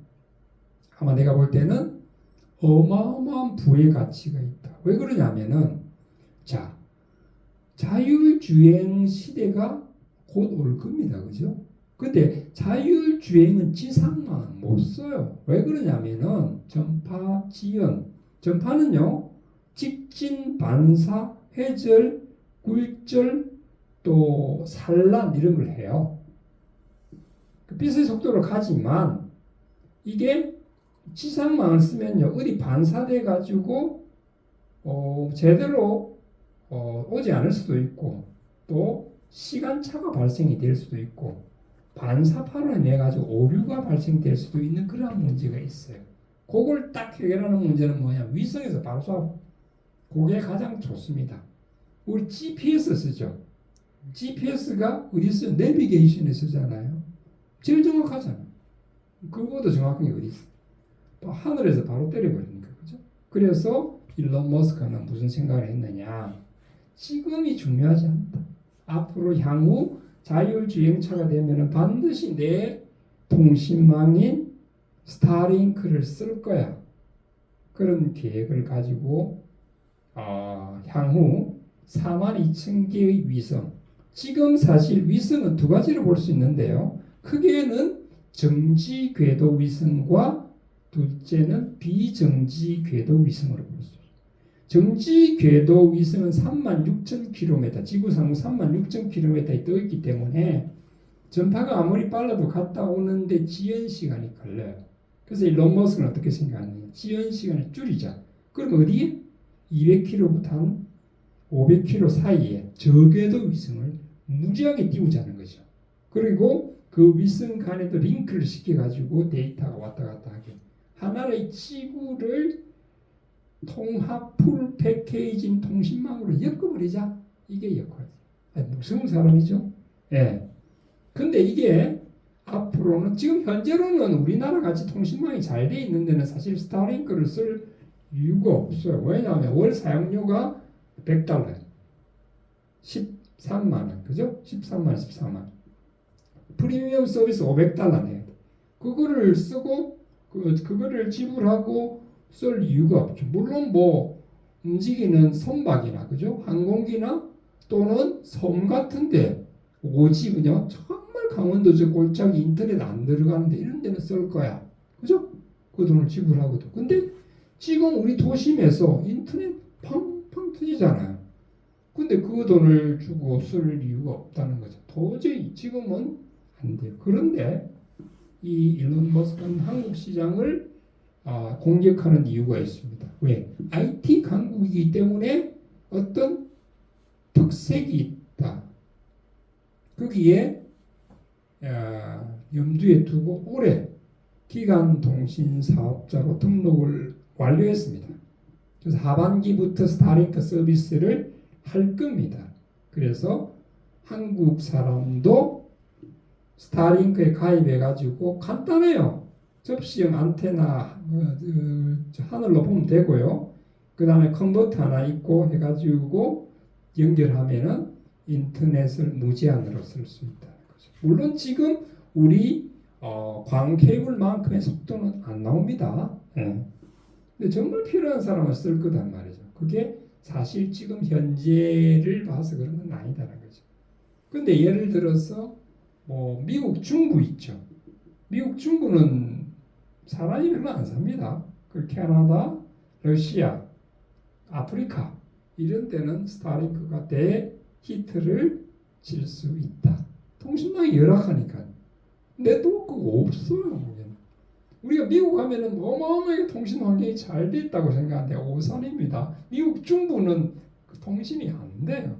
Speaker 1: 아마 내가 볼 때는 어마어마한 부의 가치가 있다. 왜 그러냐면은 자율주행 시대가 곧 올 겁니다. 그죠? 근데 자율주행은 지상만 못 써요. 왜 그러냐면은 전파 지연. 전파는요, 직진, 반사, 회절, 굴절, 또 산란 이런 걸 해요. 빛의 속도로 가지만 이게 지상망을 쓰면요, 어디 반사돼 가지고 제대로 오지 않을 수도 있고, 또 시간차가 발생이 될 수도 있고, 반사파로 인해 가지고 오류가 발생될 수도 있는 그런 문제가 있어요. 그걸 딱 해결하는 문제는 뭐냐? 위성에서 바로 쏴. 그게 가장 좋습니다. 우리 GPS 쓰죠. GPS가 어디 있어요? 내비게이션에 쓰잖아요. 제일 정확하잖아요. 그거보다 정확한 게 어디 있어요? 하늘에서 바로 때려버리니까, 그죠? 그래서 일론 머스크는 무슨 생각을 했느냐? 지금이 중요하지 않다. 앞으로 향후 자율주행차가 되면은 반드시 내 통신망인 스타링크를 쓸 거야. 그런 계획을 가지고 향후 42,000개의 위성. 지금 사실 위성은 두 가지로 볼 수 있는데요. 크게는 정지 궤도 위성과 둘째는 비정지 궤도 위성으로 볼 수 있어요. 정지 궤도 위성은 36,000km, 지구상으로 36,000km에 떠 있기 때문에 전파가 아무리 빨라도 갔다 오는데 지연 시간이 걸려요. 그래서 일론 머스크는 어떻게 생각하느냐? 지연 시간을 줄이자. 그럼 어디에? 200km부터 한 500km 사이에 저궤도 위성을 무지하게 띄우자는 거죠. 그리고 그 위성 간에도 링크를 시켜가지고 데이터가 왔다 갔다 하게. 하나의 지구를 통합 풀 패키징 통신망으로 엮어버리자. 이게 역할이에요. 무서운 사람이죠. 예. 근데 이게 앞으로는 지금 현재로는 우리나라 같이 통신망이 잘 돼 있는 데는 사실 스타링크를 쓸 이유가 없어요. 왜냐하면 월 사용료가 $100, 13만 원, 그죠? 13만, 14만. 프리미엄 서비스 $500 내야 돼. 그거를 쓰고 그거를 지불하고 쓸 이유가 없죠. 물론 뭐 움직이는 선박이나, 그죠? 항공기나 또는 섬 같은데 오지군요. 정말 강원도 저 골짜기 인터넷 안 들어가는데 이런 데는 쓸 거야, 그죠? 그 돈을 지불하고도. 근데 지금 우리 도심에서 인터넷 팡팡 터지잖아요. 근데 그 돈을 주고 쓸 이유가 없다는 거죠. 도저히 지금은 안 돼요. 그런데 이 일론 머스크는 한국 시장을 공격하는 이유가 있습니다. 왜? IT 강국이기 때문에 어떤 특색이 있다. 거기에 염두에 두고 올해 기간 통신 사업자로 등록을 완료했습니다. 그래서 하반기부터 스타링크 서비스를 할 겁니다. 그래서 한국 사람도 스타링크에 가입해가지고 간단해요. 접시형 안테나 하늘로 보면 되고요. 그 다음에 컨버터 하나 있고 해가지고 연결하면은 인터넷을 무제한으로 쓸 수 있다는 거죠. 물론 지금 우리 광 케이블만큼의 속도는 안 나옵니다. 예. 근데 정말 필요한 사람은 쓸 거단 말이죠. 그게 사실 지금 현재를 봐서 그런 건 아니다라는 거죠. 근데 예를 들어서 뭐 미국 중부 있죠. 미국 중부는 사람이 별로 안 삽니다. 그 캐나다, 러시아, 아프리카 이런 데는 스타링크가 대히트를 칠 수 있다. 통신망이 열악하니까 네트워크가 없어요. 우리가 미국 가면은 어마어마하게 통신 환경이 잘 돼 있다고 생각하는데 오산입니다. 미국 중부는 통신이 안 돼요.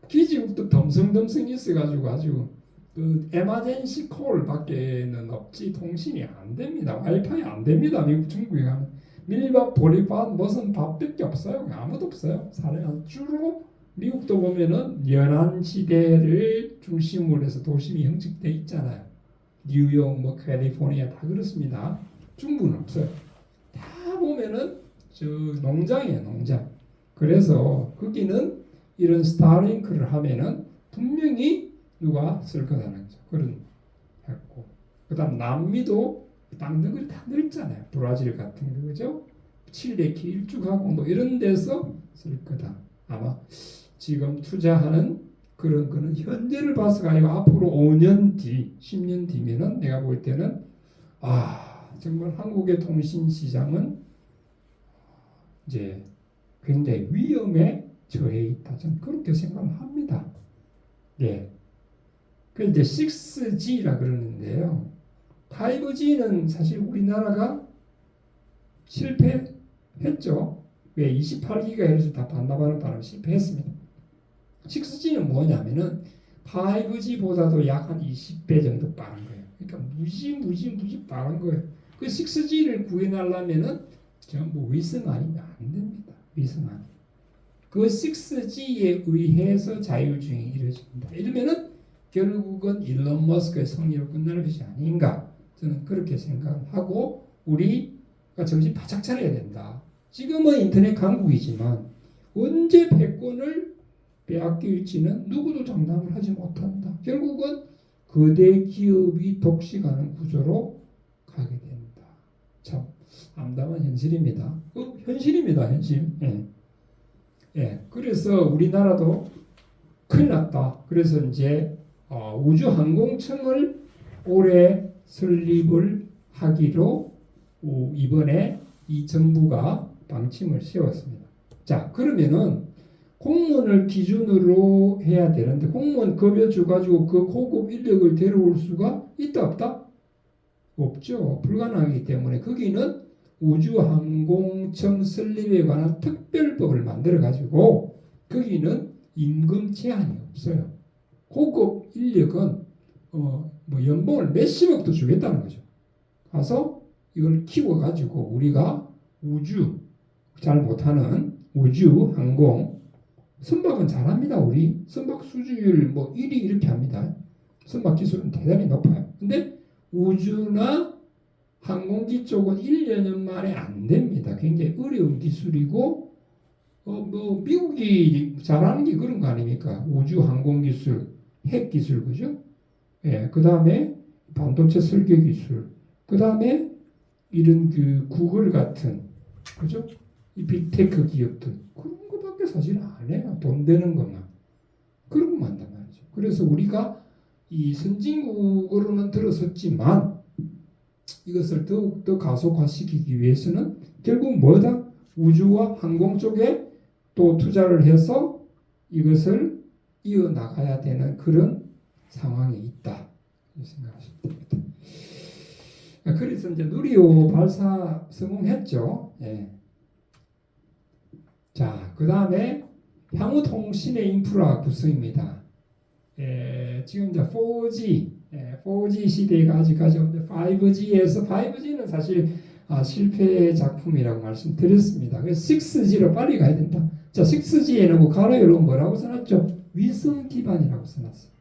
Speaker 1: 기지국도 덤성덤성 있어가지고 아주 그 에머전시 콜 밖에는 없지 통신이 안 됩니다. 와이파이 안 됩니다. 미국 중국에 가면 밀밥, 보리밥, 무슨 밥밖에 없어요. 아무도 없어요. 사람이 주로 미국도 보면은 연안 지대를 중심으로 해서 도심이 형성돼 있잖아요. 뉴욕, 뭐 캘리포니아 다 그렇습니다. 중부는 없어요. 다 보면은 저 농장이에요, 농장. 그래서 거기는 이런 스타링크를 하면은 분명히 누가 쓸 거다는 거죠. 그런 했고, 그다음 남미도 땅덩어리 다 넓잖아요. 브라질 같은 거 그죠? 칠레 길쭉하고 뭐 이런 데서 쓸 거다. 아마 지금 투자하는 그런 거는 현재를 봐서가 아니고 앞으로 5년 뒤, 10년 뒤면은 내가 볼 때는 정말 한국의 통신 시장은 이제 굉장히 위험에 처해 있다. 저는 그렇게 생각을 합니다. 예. 그 이제 6G라 그러는데요. 5G는 사실 우리나라가 실패했죠. 왜 28GHz 다 반납하는 바람에 실패했습니다. 6G는 뭐냐면은 5G보다도 약 한 20배 정도 빠른 거예요. 그러니까 무지 빠른 거예요. 그 6G를 구해내려면은 전부 위성 아니면 안 됩니다. 위성 아니. 그 6G에 의해서 자율주행이 이루어집니다. 이러면은 결국은 일론 머스크의 승리로 끝나는 것이 아닌가 저는 그렇게 생각을 하고 우리가 정신 바짝 차려야 된다. 지금은 인터넷 강국이지만 언제 패권을 빼앗길지는 누구도 장담을 하지 못한다. 결국은 거대 기업이 독식하는 구조로 가게 된다. 참 암담한 현실입니다. 현실입니다. 현실. 예. 그래서 우리나라도 큰일 났다. 그래서 이제 우주항공청을 올해 설립을 하기로 이번에 이 정부가 방침을 세웠습니다. 자, 그러면은 공무원을 기준으로 해야 되는데 공무원 급여 줘가지고 그 고급 인력을 데려올 수가 있다 없다? 없죠. 불가능하기 때문에 거기는 우주항공청 설립에 관한 특별법을 만들어가지고 거기는 임금 제한이 없어요. 고급 인력은 뭐 연봉을 몇십억도 주겠다는 거죠. 가서 이걸 키워가지고 우리가 우주 잘 못하는 우주항공 선박은 잘합니다. 우리 선박 수주율 뭐 1위 이렇게 합니다. 선박 기술은 대단히 높아요. 근데 우주나 항공기 쪽은 1년 만에 안 됩니다. 굉장히 어려운 기술이고 뭐 미국이 잘하는 게 그런 거 아닙니까? 우주 항공 기술, 핵 기술 그죠? 예, 그 다음에 반도체 설계 기술, 그 다음에 이런 그 구글 같은 그죠? 이 빅테크 기업들 그런 거밖에 사실 안 해요. 돈 되는 것만 그런 것만 한단 말이죠. 그래서 우리가 이 선진국으로는 들어섰지만 이것을 더욱더 가속화시키기 위해서는 결국 뭐다? 우주와 항공 쪽에 또 투자를 해서 이것을 이어나가야 되는 그런 상황이 있다. 생각하시면 됩니다. 그래서 이제 누리호 발사 성공했죠. 예. 자, 그 다음에 향후 통신의 인프라 구성입니다. 지금 이제 4G, 4G 시대가 아직까지 없는데 5G에서 5G는 사실 실패 작품이라고 말씀드렸습니다. 그래서 6G로 빨리 가야 된다. 자, 6G에는 뭐 가로 열고 뭐라고 써놨죠? 위성 기반이라고 써놨어요.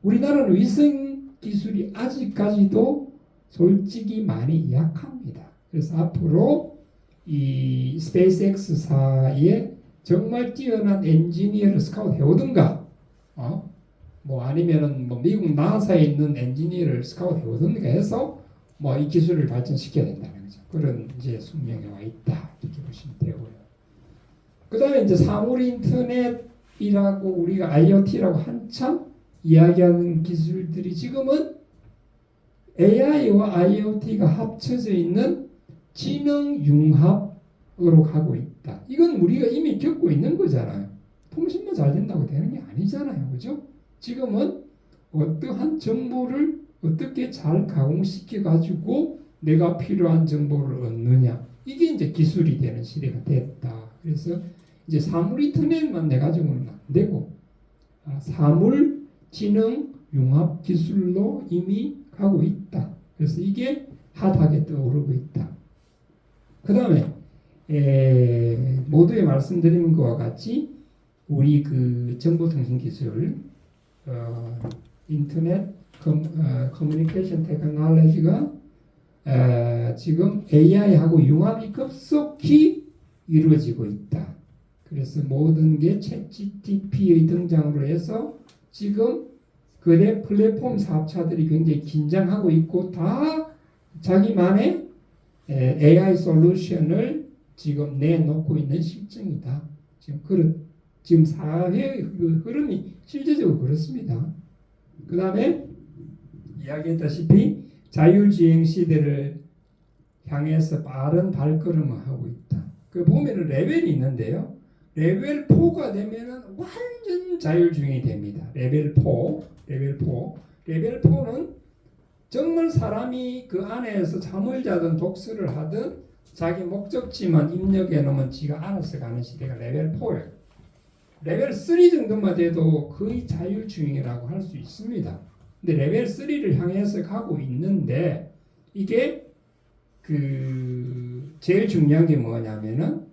Speaker 1: 우리나라는 위성 기술이 아직까지도 솔직히 많이 약합니다. 그래서 앞으로 이 스페이스X사에 정말 뛰어난 엔지니어를 스카우트 해오든가, 뭐 아니면은 뭐 미국 나사에 있는 엔지니어를 스카우트 해오든가 해서 뭐 이 기술을 발전시켜야 된다는 거죠. 그런 이제 숙명에 와 있다 이렇게 보시면 되고요. 그 다음에 이제 사물 인터넷이라고 우리가 IoT라고 한참 이야기하는 기술들이 지금은 AI와 IoT가 합쳐져 있는 지능 융합으로 가고 있다. 이건 우리가 이미 겪고 있는 거잖아요. 통신만 잘 된다고 되는 게 아니잖아요. 그죠? 지금은 어떠한 정보를 어떻게 잘 가공시켜 가지고 내가 필요한 정보를 얻느냐. 이게 이제 기술이 되는 시대가 됐다. 그래서 이제 사물 인터넷만 내 가지고는 안 되고 사물 지능 융합 기술로 이미 가고 있다. 그래서 이게 핫하게 떠오르고 있다. 그 다음에 모두에 말씀드린 것과 같이 우리 그 정보통신 기술 인터넷 커뮤니케이션 테크놀로지가 지금 AI하고 융합이 급속히 이루어지고 있다. 그래서 모든 게 챗GPT의 등장으로 해서 지금 거대 플랫폼 사업자들이 굉장히 긴장하고 있고 다 자기만의 AI 솔루션을 지금 내놓고 있는 실정이다. 지금 사회의 흐름이 실제적으로 그렇습니다. 그 다음에 이야기했다시피 자율주행 시대를 향해서 빠른 발걸음을 하고 있다. 그 보면은 레벨이 있는데요. 레벨 4가 되면은 완전 자율주행이 됩니다. 레벨 4. 레벨 4는 정말 사람이 그 안에서 잠을 자든 독서를 하든 자기 목적지만 입력해 놓으면 지가 알아서 가는 시대가 레벨 4예요. 레벨 3 정도만 돼도 거의 자율주행이라고 할 수 있습니다. 근데 레벨 3를 향해서 가고 있는데 이게 그 제일 중요한 게 뭐냐면은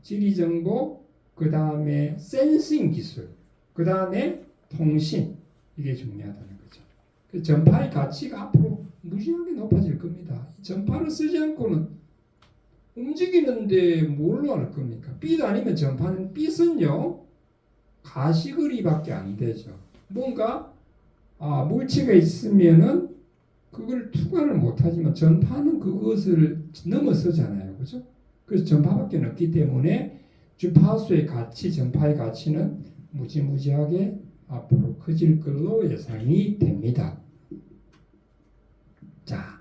Speaker 1: 지리정보, 그 다음에 센싱 기술, 그 다음에 통신, 이게 중요하다는 거죠. 그 전파의 가치가 앞으로 무지하게 높아질 겁니다. 전파를 쓰지 않고는 움직이는데 뭘로 할 겁니까? 빛 아니면 전파는 빛은요 가시거리밖에 안 되죠. 뭔가 물체가 있으면은 그걸 투과를 못하지만 전파는 그것을 넘어서잖아요, 그죠? 그래서 전파밖에 없기 때문에 주파수의 가치, 전파의 가치는 무지무지하게 앞으로 커질 걸로 예상이 됩니다. 자,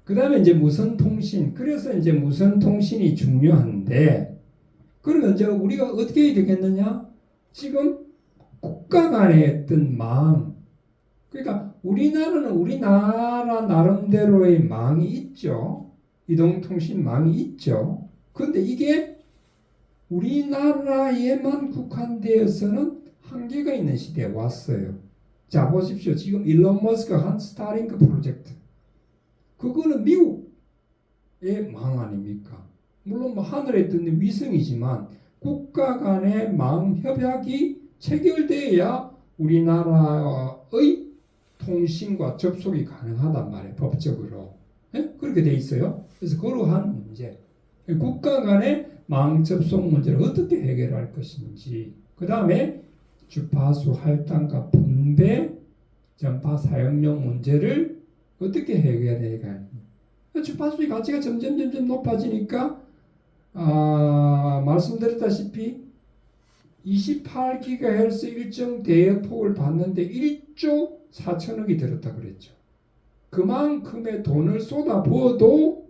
Speaker 1: 그 다음에 이제 무선통신. 그래서 이제 무선통신이 중요한데, 그러면 이제 우리가 어떻게 해야 되겠느냐? 지금 국가 간의 어떤 망, 그러니까 우리나라는 우리나라 나름대로의 망이 있죠. 이동통신망이 있죠. 그런데 이게 우리나라에만 국한되어서는 한계가 있는 시대에 왔어요. 자, 보십시오. 지금 일론 머스크가 한 스타링크 프로젝트. 그거는 미국의 망 아닙니까? 물론 뭐 하늘에 뜨는 위성이지만 국가 간의 망 협약이 체결돼야 우리나라의 통신과 접속이 가능하단 말이에요. 법적으로. 네? 그렇게 돼 있어요. 그래서 그러한 문제. 국가 간의 망 접속 문제를 어떻게 해결할 것인지. 그 다음에 주파수 할당과 분배, 전파 사용용 문제를 어떻게 해결해야 할까? 주파수의 가치가 점점 높아지니까 말씀드렸다시피 28GHz 일정 대역폭을 받는데 1조 4천억이 들었다 그랬죠. 그만큼의 돈을 쏟아부어도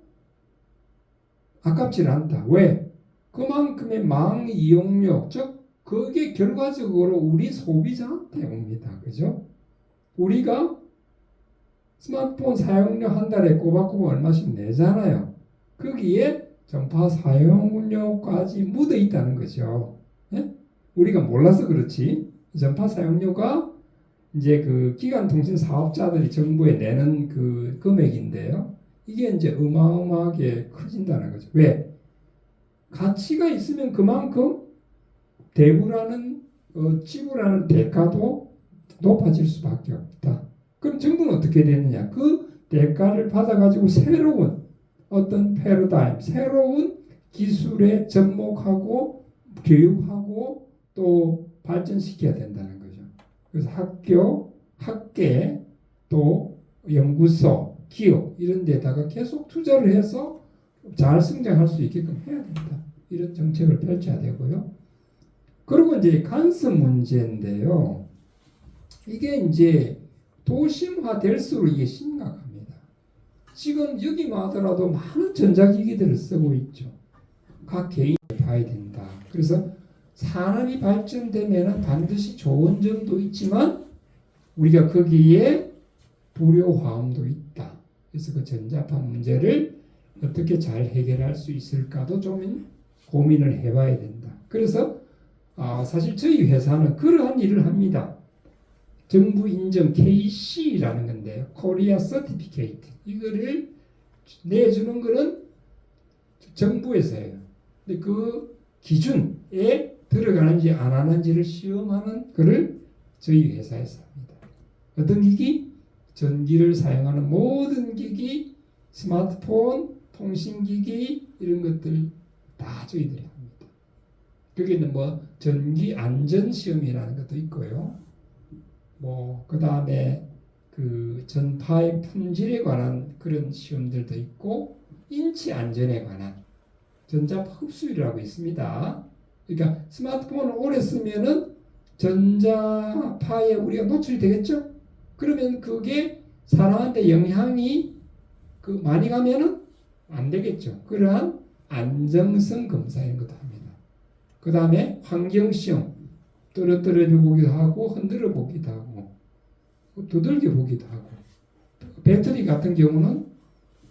Speaker 1: 아깝지 않다. 왜? 그만큼의 망 이용료, 즉 그게 결과적으로 우리 소비자한테 옵니다. 그죠? 우리가 스마트폰 사용료 한 달에 꼬박꼬박 얼마씩 내잖아요. 거기에 전파 사용료까지 묻어 있다는 거죠. 예? 우리가 몰라서 그렇지. 전파 사용료가 이제 그 기간통신 사업자들이 정부에 내는 그 금액인데요. 이게 이제 어마어마하게 커진다는 거죠. 왜? 가치가 있으면 그만큼 지불하는 대가도 높아질 수밖에 없다. 그럼 정부는 어떻게 되느냐? 그 대가를 받아가지고 새로운 어떤 패러다임, 새로운 기술에 접목하고 교육하고 또 발전시켜야 된다는 거죠. 그래서 학교, 학계, 또 연구소, 기업 이런 데다가 계속 투자를 해서 잘 성장할 수 있게끔 해야 된다. 이런 정책을 펼쳐야 되고요. 그리고 이제 간섭 문제인데요. 이게 이제 도심화될수록 이게 심각합니다. 지금 여기만 하더라도 많은 전자기기들을 쓰고 있죠. 각 개인이 봐야 된다. 그래서 산업이 발전되면 반드시 좋은 점도 있지만 우리가 거기에 불효화음도 있다. 그래서 그 전자파 문제를 어떻게 잘 해결할 수 있을까도 좀 고민을 해봐야 된다. 그래서 사실 저희 회사는 그러한 일을 합니다. 정부 인정 KC라는 건데요. 코리아 서티피케이트. 이거를 내주는 거는 정부에서 해요. 근데 그 기준에 들어가는지 안 하는지를 시험하는 거를 저희 회사에서 합니다. 어떤 기기? 전기를 사용하는 모든 기기, 스마트폰, 통신기기 이런 것들 다 저희들이 합니다. 거기는 뭐 전기 안전 시험이라는 것도 있고요. 그 다음에 그 전파의 품질에 관한 그런 시험들도 있고 인체 안전에 관한 전자파 흡수율이라고 있습니다. 그러니까 스마트폰을 오래 쓰면은 전자파에 우리가 노출이 되겠죠? 그러면 그게 사람한테 영향이 많이 가면은 안 되겠죠. 그러한 안정성 검사 이런 것도 합니다. 그 다음에 환경시험 떨어뜨려 보기도 하고 흔들어 보기도 하고 두들겨 보기도 하고 배터리 같은 경우는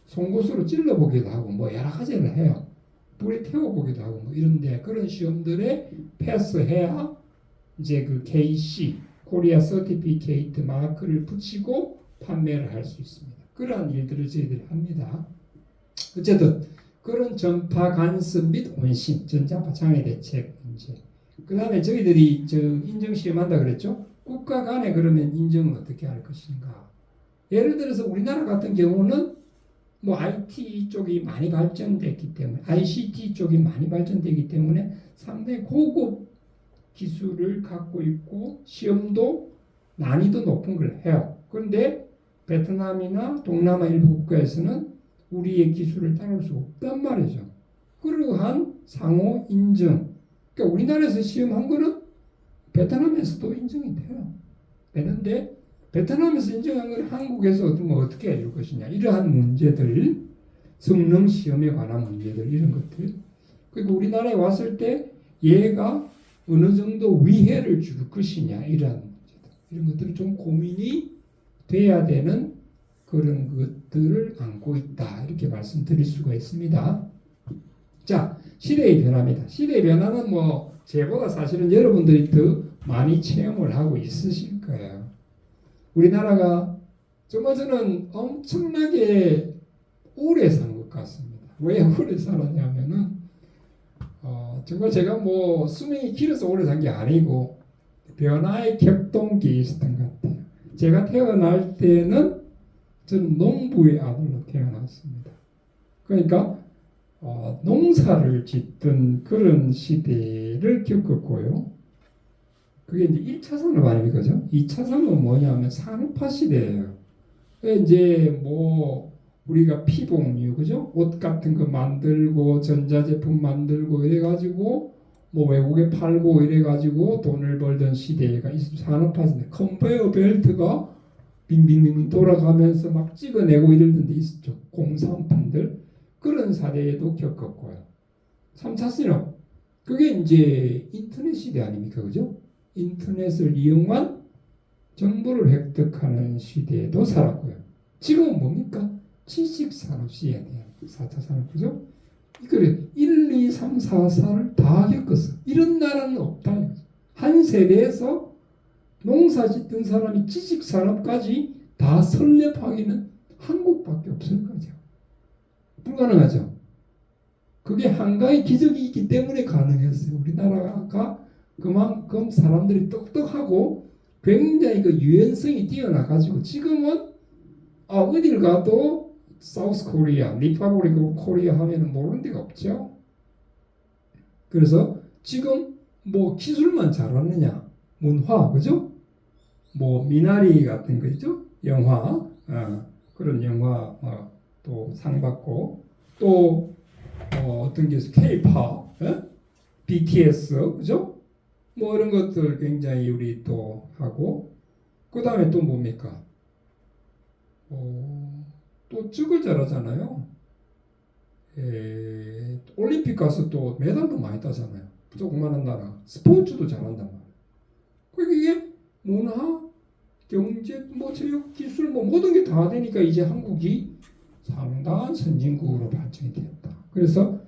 Speaker 1: 송곳으로 찔러 보기도 하고 여러 가지를 해요. 불에 태워 보기도 하고 이런데 그런 시험들에 패스해야 이제 그 KC 코리아 서티피케이트 마크를 붙이고 판매를 할 수 있습니다. 그러한 일들을 저희들이 합니다. 어쨌든 그런 전파 간섭 및 원심 전자파 장애 대책 문제. 그 다음에 저희들이 인정 시험한다 그랬죠? 국가 간에 그러면 인정을 어떻게 할 것인가? 예를 들어서 우리나라 같은 경우는 IT 쪽이 많이 발전됐기 때문에 ICT 쪽이 많이 발전되기 때문에 상당히 고급 기술을 갖고 있고 시험도 난이도 높은 걸 해요. 그런데 베트남이나 동남아 일부 국가에서는 우리의 기술을 따라올 수 없단 말이죠. 그러한 상호 인정. 그러니까 우리나라에서 시험한 거는 베트남에서도 인정이 돼요. 되는데 베트남에서 인정한 걸 한국에서 어떻게 해줄 것이냐. 이러한 문제들, 성능 시험에 관한 문제들 이런 것들. 그리고 우리나라에 왔을 때 얘가 어느 정도 위해를 줄 것이냐 이러한 문제들. 이런 것들은 좀 고민이 돼야 되는 그런 것들을 안고 있다. 이렇게 말씀드릴 수가 있습니다. 자, 시대의 변화입니다. 시대의 변화는 제보다 사실은 여러분들이 더 많이 체험을 하고 있으실 거예요. 우리나라가 정말 저는 엄청나게 오래 산 것 같습니다. 왜 오래 살았냐면은 정말 제가 수명이 길어서 오래 산 게 아니고 변화의 격동기에 있었던 것 같아요. 제가 태어날 때는 저는 농부의 아들로 태어났습니다. 그러니까 농사를 짓던 그런 시대를 겪었고요. 그게 이제 1차 산업 아닙니까? 2차 산업은 뭐냐면 산업화 시대예요. 이제 우리가 피복류, 그죠? 옷 같은 거 만들고 전자제품 만들고 이래가지고 외국에 팔고 이래가지고 돈을 벌던 시대가 산업화 시대. 컨베이어 벨트가 빙빙빙 돌아가면서 막 찍어내고 이러던 데 있었죠. 공산품들. 그런 사례도 겪었고요. 3차 산업. 그게 이제 인터넷 시대 아닙니까? 그죠? 인터넷을 이용한 정보를 획득하는 시대에도 살았고요. 지금은 뭡니까? 지식산업 시대예요. 4차 산업구조. 이거를 1, 2, 3, 4, 4를 다 겪었어. 이런 나라는 없다. 한 세대에서 농사 짓던 사람이 지식산업까지 다 설립하기는 한국밖에 없을 거죠. 불가능하죠. 그게 한가의 기적이 있기 때문에 가능했어요. 우리나라가 그만큼 사람들이 똑똑하고 굉장히 그 유연성이 뛰어나가지고 지금은 어딜 가도 사우스 코리아, 리퍼블릭 오브 코리아 하면 모르는 데가 없죠. 그래서 지금 뭐 기술만 잘하느냐, 문화, 그죠? 뭐 미나리 같은 거 있죠? 영화, 그런 영화 또 상 받고 또 어떤 게 있어? K-pop, BTS, 그죠? 뭐 이런 것들 굉장히 우리 또 하고 그 다음에 또 뭡니까? 또 축을 잘하잖아요. 올림픽 가서 또 메달도 많이 따잖아요. 조그마한 나라. 스포츠도 잘한단 말이에요. 그게 문화, 경제, 뭐 체육, 기술 뭐 모든 게 다 되니까 이제 한국이 상당한 선진국으로 발전이 됐다. 그래서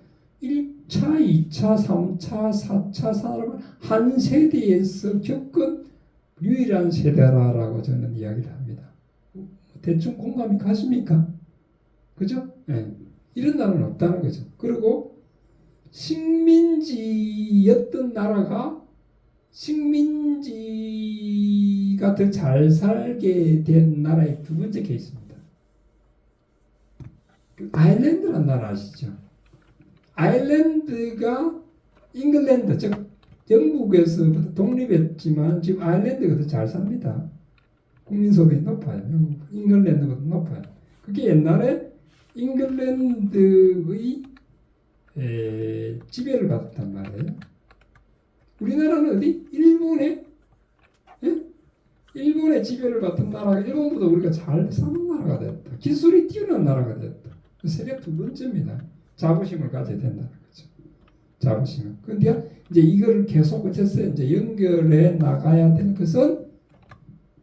Speaker 1: 1차, 2차, 3차, 4차 산업을 한 세대에서 겪은 유일한 세대라고 저는 이야기를 합니다. 대충 공감이 가십니까? 그죠? 네. 이런 나라는 없다는 거죠. 그리고 식민지였던 나라가 식민지가 더 잘 살게 된 나라의 두 번째 케이스입니다. 아일랜드라는 나라 아시죠? 아일랜드가 잉글랜드, 즉 영국에서부터 독립했지만 지금 아일랜드가 더 잘 삽니다. 국민소득이 높아요. 잉글랜드보다 높아요. 그게 옛날에 잉글랜드의 지배를 받았단 말이에요. 우리나라는 어디? 일본의 지배를 받던 나라가 일본보다 우리가 잘 사는 나라가 됐다. 기술이 뛰어난 나라가 됐다. 세계 두 번째입니다. 자부심을 가져야 된다는 거죠. 자부심을. 그런데 이제 이거를 계속 어째서 이제 연결해 나가야 되는 것은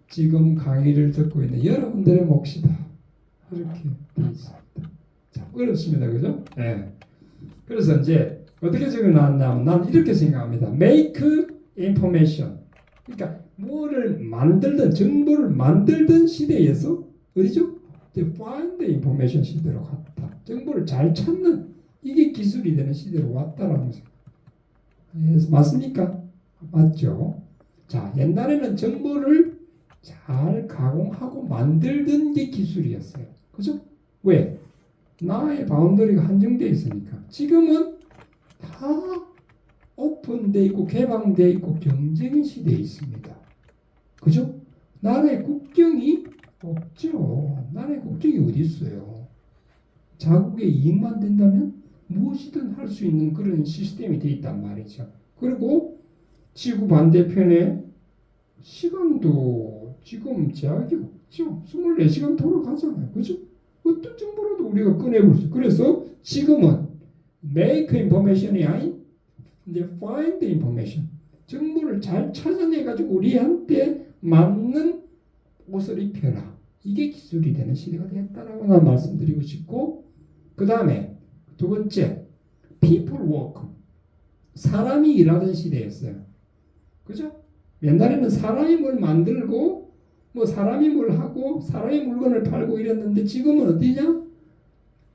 Speaker 1: 지금 강의를 듣고 있는 여러분들의 몫이다. 이렇게 되어 있습니다. 참 어렵습니다. 그죠? 네. 그래서 이제 어떻게 적어놨냐면 난 이렇게 생각합니다. Make information. 그러니까 뭐를 만들든 정보를 만들던 시대에서 어디죠? Find the information 시대로 갔다. 정보를 잘 찾는 이게 기술이 되는 시대로 왔다라는 거죠. 맞습니까? 맞죠? 자, 옛날에는 정보를 잘 가공하고 만들던 게 기술이었어요. 그죠? 왜? 나의 바운더리가 한정되어 있으니까. 지금은 다 오픈되어 있고 개방되어 있고 경쟁의 시대에 있습니다. 그죠? 나라의 국경이 없죠. 나라의 국경이 어디 있어요? 자국의 이익만 된다면 무엇이든 할 수 있는 그런 시스템이 되어 있단 말이죠. 그리고 지구 반대편에 시간도 지금 제약이 없죠. 24시간 돌아가잖아요. 그죠? 어떤 정보라도 우리가 꺼내볼 수 있어요. 그래서 지금은 make information이 아닌 이제 find the information. 정보를 잘 찾아내가지고 우리한테 맞는 옷을 입혀라. 이게 기술이 되는 시대가 됐다라고 난 말씀드리고 싶고, 그 다음에 두 번째, people work. 사람이 일하던 시대였어요. 그죠? 옛날에는 사람이 뭘 만들고, 뭐 사람이 뭘 하고, 사람이 물건을 팔고 이랬는데 지금은 어디냐?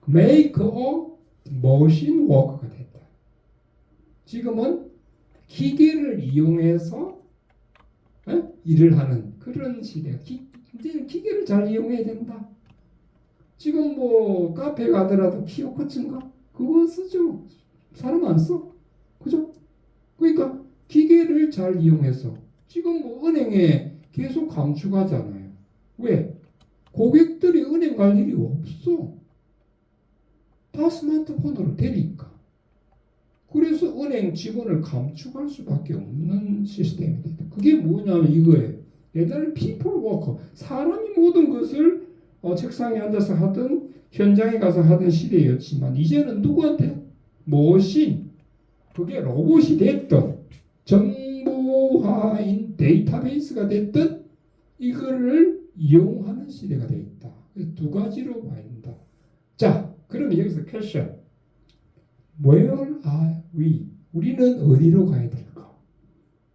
Speaker 1: make a machine work가 됐다. 지금은 기계를 이용해서 일을 하는 그런 시대야. 이제 기계를 잘 이용해야 된다. 지금 뭐 카페 가더라도 키오스크인가 그거 쓰죠. 사람 안 써. 그죠? 그러니까 기계를 잘 이용해서 지금 뭐 은행에 계속 감축하잖아요. 왜? 고객들이 은행 갈 일이 없어. 다 스마트폰으로 되니까. 그래서 은행 직원을 감축할 수밖에 없는 시스템이 됐다. 그게 뭐냐면 이거예요. 옛날에 people worker, 사람이 모든 것을 책상에 앉아서 하든 현장에 가서 하던 시대였지만 이제는 누구한테? 머신, 그게 로봇이 됐든 정보화인 데이터베이스가 됐든 이거를 이용하는 시대가 되어 있다. 두 가지로 봐야 된다. 자, 그러면 여기서 퀘션. Where are we? 우리는 어디로 가야 될까?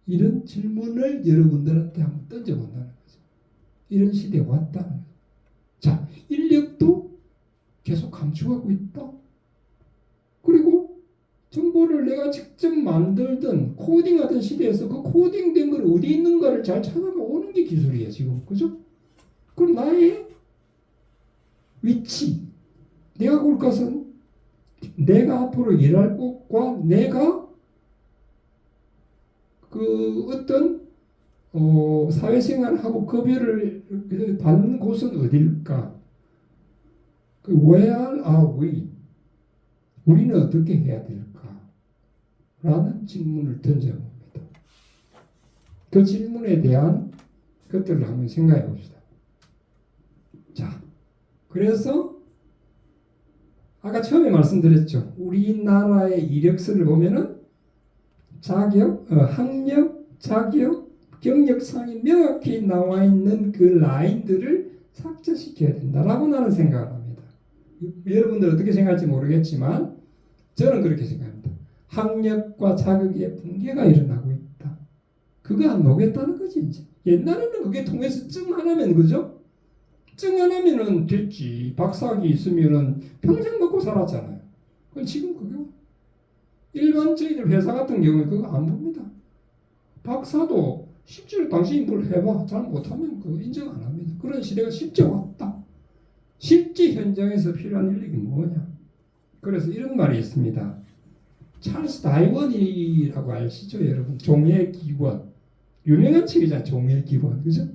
Speaker 1: 이런 질문을 여러분들한테 한번 던져본다는 거죠. 이런 시대가 왔다는 거죠. 자, 인력도 계속 감축하고 있다. 그리고 정보를 내가 직접 만들던 코딩하던 시대에서 그 코딩된 걸 어디 있는가를 잘 찾아가 오는 게 기술이에요, 지금. 그죠? 그럼 나의 위치, 내가 볼 것은 내가 앞으로 일할 곳과 내가 그 어떤 사회생활하고 급여를 받는 곳은 어딜까? 그 Where are we? 우리는 어떻게 해야 될까? 라는 질문을 던져봅니다. 그 질문에 대한 것들을 한번 생각해 봅시다. 자, 그래서 아까 처음에 말씀드렸죠. 우리나라의 이력서를 보면은 자격, 학력, 자격, 경력상이 명확히 나와 있는 그 라인들을 삭제시켜야 된다라고 나는 생각을 합니다. 여러분들 어떻게 생각할지 모르겠지만 저는 그렇게 생각합니다. 학력과 자격의 붕괴가 일어나고 있다. 그거 안 나오겠다는 거지 이제. 옛날에는 그게 통해서 증 하나면 그죠? 증 하나면은 됐지. 박사학위 있으면은 평생 먹고 살았잖아요. 그럼 지금 그거 일반 저희들 회사 같은 경우에 그거 안 봅니다. 박사도 실제로 당신이 뭘 해봐 잘 못하면 그거 인정 안 합니다. 그런 시대가 실제 왔다. 실제 현장에서 필요한 인력이 뭐냐? 그래서 이런 말이 있습니다. 찰스 다이원이라고 아시죠, 여러분? 종의 기원. 유명한 책이잖아요, 종의 기원. 그죠?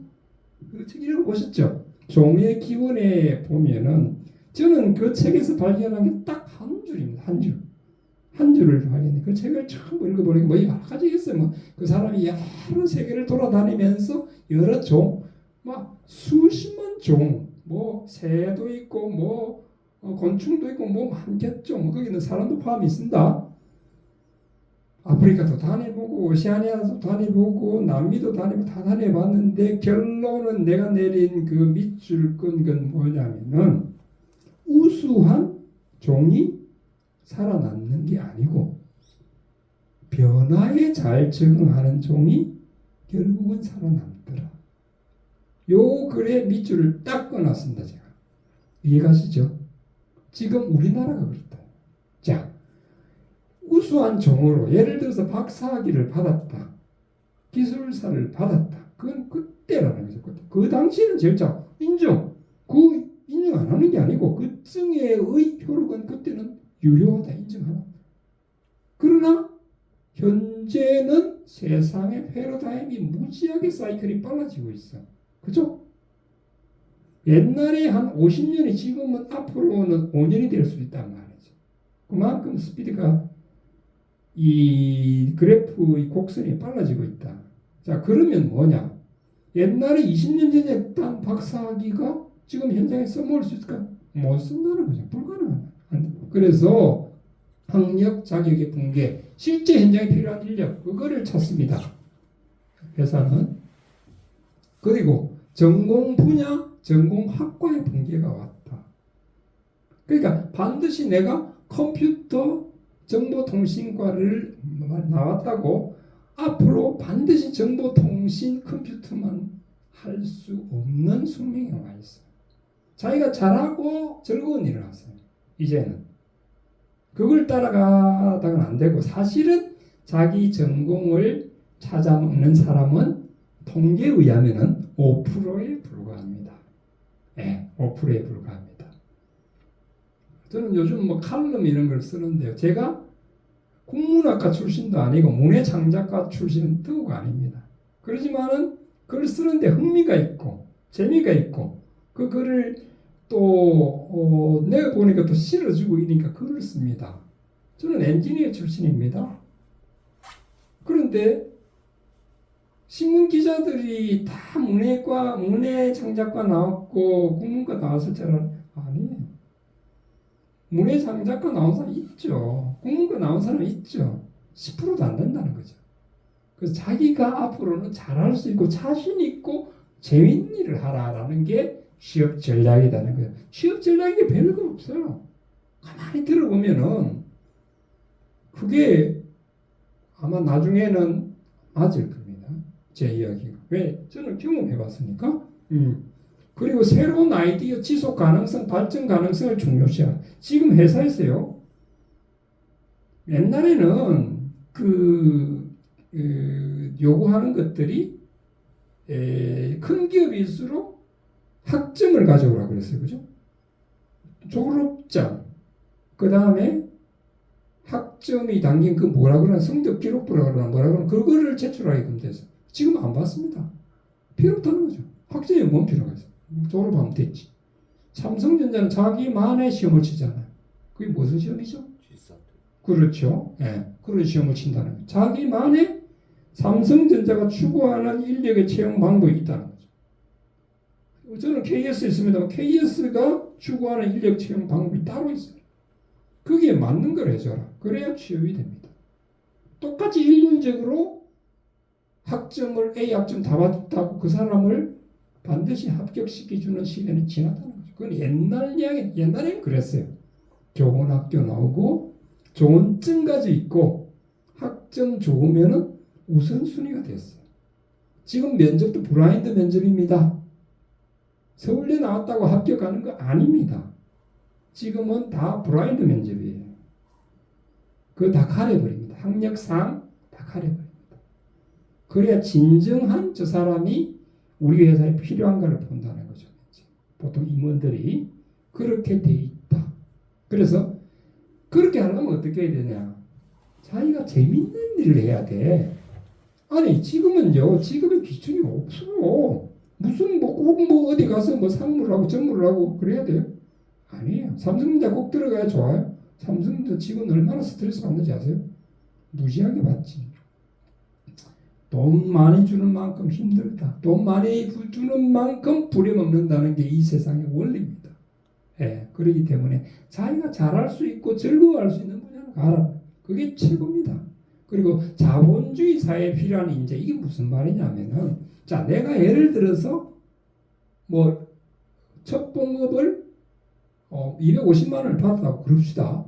Speaker 1: 그 책 읽어보셨죠? 종의 기원에 보면은 저는 그 책에서 발견한 게 딱 한 줄입니다. 한 줄. 한 줄을 발견해. 그 책을 처음 읽어보니까 뭐 여러 가지 있어요. 뭐 그 사람이 여러 세계를 돌아다니면서 여러 종, 막 수십만 종, 뭐 새도 있고 뭐 곤충도 있고 뭐 많겠죠. 뭐 거기는 사람도 포함이 있습니다. 아프리카도 다녀보고 오세아니아도 다녀보고 남미도 다니고 다 다녀봤는데 결론은 내가 내린 그 밑줄 끈 건 뭐냐면은 우수한 종이 살아남는 게 아니고 변화에 잘 적응하는 종이 결국은 살아남더라. 요 글의 밑줄을 딱 꺼놨습니다. 제가. 이해가시죠? 지금 우리나라가 그렇다. 자, 우수한 종으로 예를 들어서 박사학위를 받았다. 기술사를 받았다. 그건 그때라는 거죠. 그 당시에는 절차 인정. 그 인정 안 하는 게 아니고 그 증의 효력은 그때는 유효하다 인정하다. 그러나 현재는 세상의 패러다임이 무지하게 사이클이 빨라지고 있어. 그죠? 옛날에 한 50년이 지금은 앞으로는 5년이 될 수 있단 말이죠. 그만큼 스피드가 이 그래프의 곡선이 빨라지고 있다. 자, 그러면 뭐냐? 옛날에 20년 전에 딴 박사학위가 지금 현장에 써먹을 수 있을까? 못 쓴다는 거죠. 불가능하다. 그래서 학력, 자격의 붕괴, 실제 현장에 필요한 인력, 그거를 찾습니다. 회사는. 그리고 전공 분야, 전공 학과의 붕괴가 왔다. 그러니까 반드시 내가 컴퓨터 정보통신과를 나왔다고 앞으로 반드시 정보통신 컴퓨터만 할 수 없는 숙명이 와 있어요. 자기가 잘하고 즐거운 일을 하세요. 이제는. 그걸 따라가다가는 안 되고 사실은 자기 전공을 찾아먹는 사람은 통계에 의하면 5%에 불과합니다. 네, 5%에 불과합니다. 저는 요즘 뭐 칼럼 이런 걸 쓰는데요. 제가 국문학과 출신도 아니고 문해창작과 출신은 더욱 아닙니다. 그렇지만은 글을 쓰는데 흥미가 있고 재미가 있고 그 글을 또 내가 보니까 또 실어주고 이러니까 글을 씁니다. 저는 엔지니어 출신입니다. 그런데 신문 기자들이 다 문해과 문해창작과 나왔고 국문과 나왔을 줄은 아니에요. 문해창작과 나온 사람 있죠. 국문과 나온 사람 있죠. 10%도 안 된다는 거죠. 그래서 자기가 앞으로는 잘할 수 있고 자신 있고 재밌는 일을 하라라는 게 취업 전략이라는 거예요. 취업 전략이 별거 없어요. 가만히 들어보면은 그게 아마 나중에는 맞을 겁니다. 제 이야기가. 왜? 저는 경험해봤으니까. 그리고 새로운 아이디어, 지속 가능성, 발전 가능성을 중요시하는. 지금 회사에서요. 옛날에는 요구하는 것들이 큰 기업일수록 학점을 가져오라고 그랬어요. 그죠? 졸업장, 그 다음에 학점이 담긴 그 뭐라 그러나 성적 기록부라 그러나 뭐라 그러나 그거를 제출하게끔 돼서 지금 안 받습니다. 필요 없다는 거죠. 학점이 뭔 필요가 있어? 졸업하면 됐지. 삼성전자는 자기만의 시험을 치잖아요. 그게 무슨 시험이죠? 그렇죠. 예, 그런 시험을 친다는 거죠. 자기만의 삼성전자가 추구하는 인력의 채용 방법이 있다는 거죠. 저는 KS에 있습니다만 KS가 추구하는 인력 채용 방법이 따로 있어요. 거기에 맞는 걸 해줘라. 그래야 취업이 됩니다. 똑같이 일률적으로 학점을 A 학점 다 받았다고 그 사람을 반드시 합격시켜주는 시간이 지났다는 거죠. 그건 옛날 이야기, 옛날엔 그랬어요. 좋은 학교 나오고 좋은 증 가지고 있고 학점 좋으면은 우선순위가 됐어요. 지금 면접도 블라인드 면접입니다. 서울대 나왔다고 합격하는 거 아닙니다. 지금은 다 블라인드 면접이에요. 그거 다 가려버립니다. 학력상 다 가려버립니다. 그래야 진정한 저 사람이 우리 회사에 필요한가를 본다는 거죠. 보통 임원들이 그렇게 돼 있다. 그래서 그렇게 하려면 어떻게 해야 되냐? 자기가 재밌는 일을 해야 돼. 아니 지금은요. 지금의 기준이 없어요. 무슨 꼭 어디 가서 상무를 하고 전무를 하고 그래야 돼요? 아니에요. 삼성전자 꼭 들어가야 좋아요. 삼성전자 직원 얼마나 스트레스 받는지 아세요? 무지하게 받지. 돈 많이 주는 만큼 힘들다. 돈 많이 주는 만큼 부려먹는다는 게 이 세상의 원리입니다. 예, 그렇기 때문에 자기가 잘할 수 있고 즐거워할 수 있는 분야로 가라. 그게 최고입니다. 그리고 자본주의 사회에 필요한 인재, 이게 무슨 말이냐면은, 자, 내가 예를 들어서 첫 봉급을 250만 원을 받았다고 그럽시다.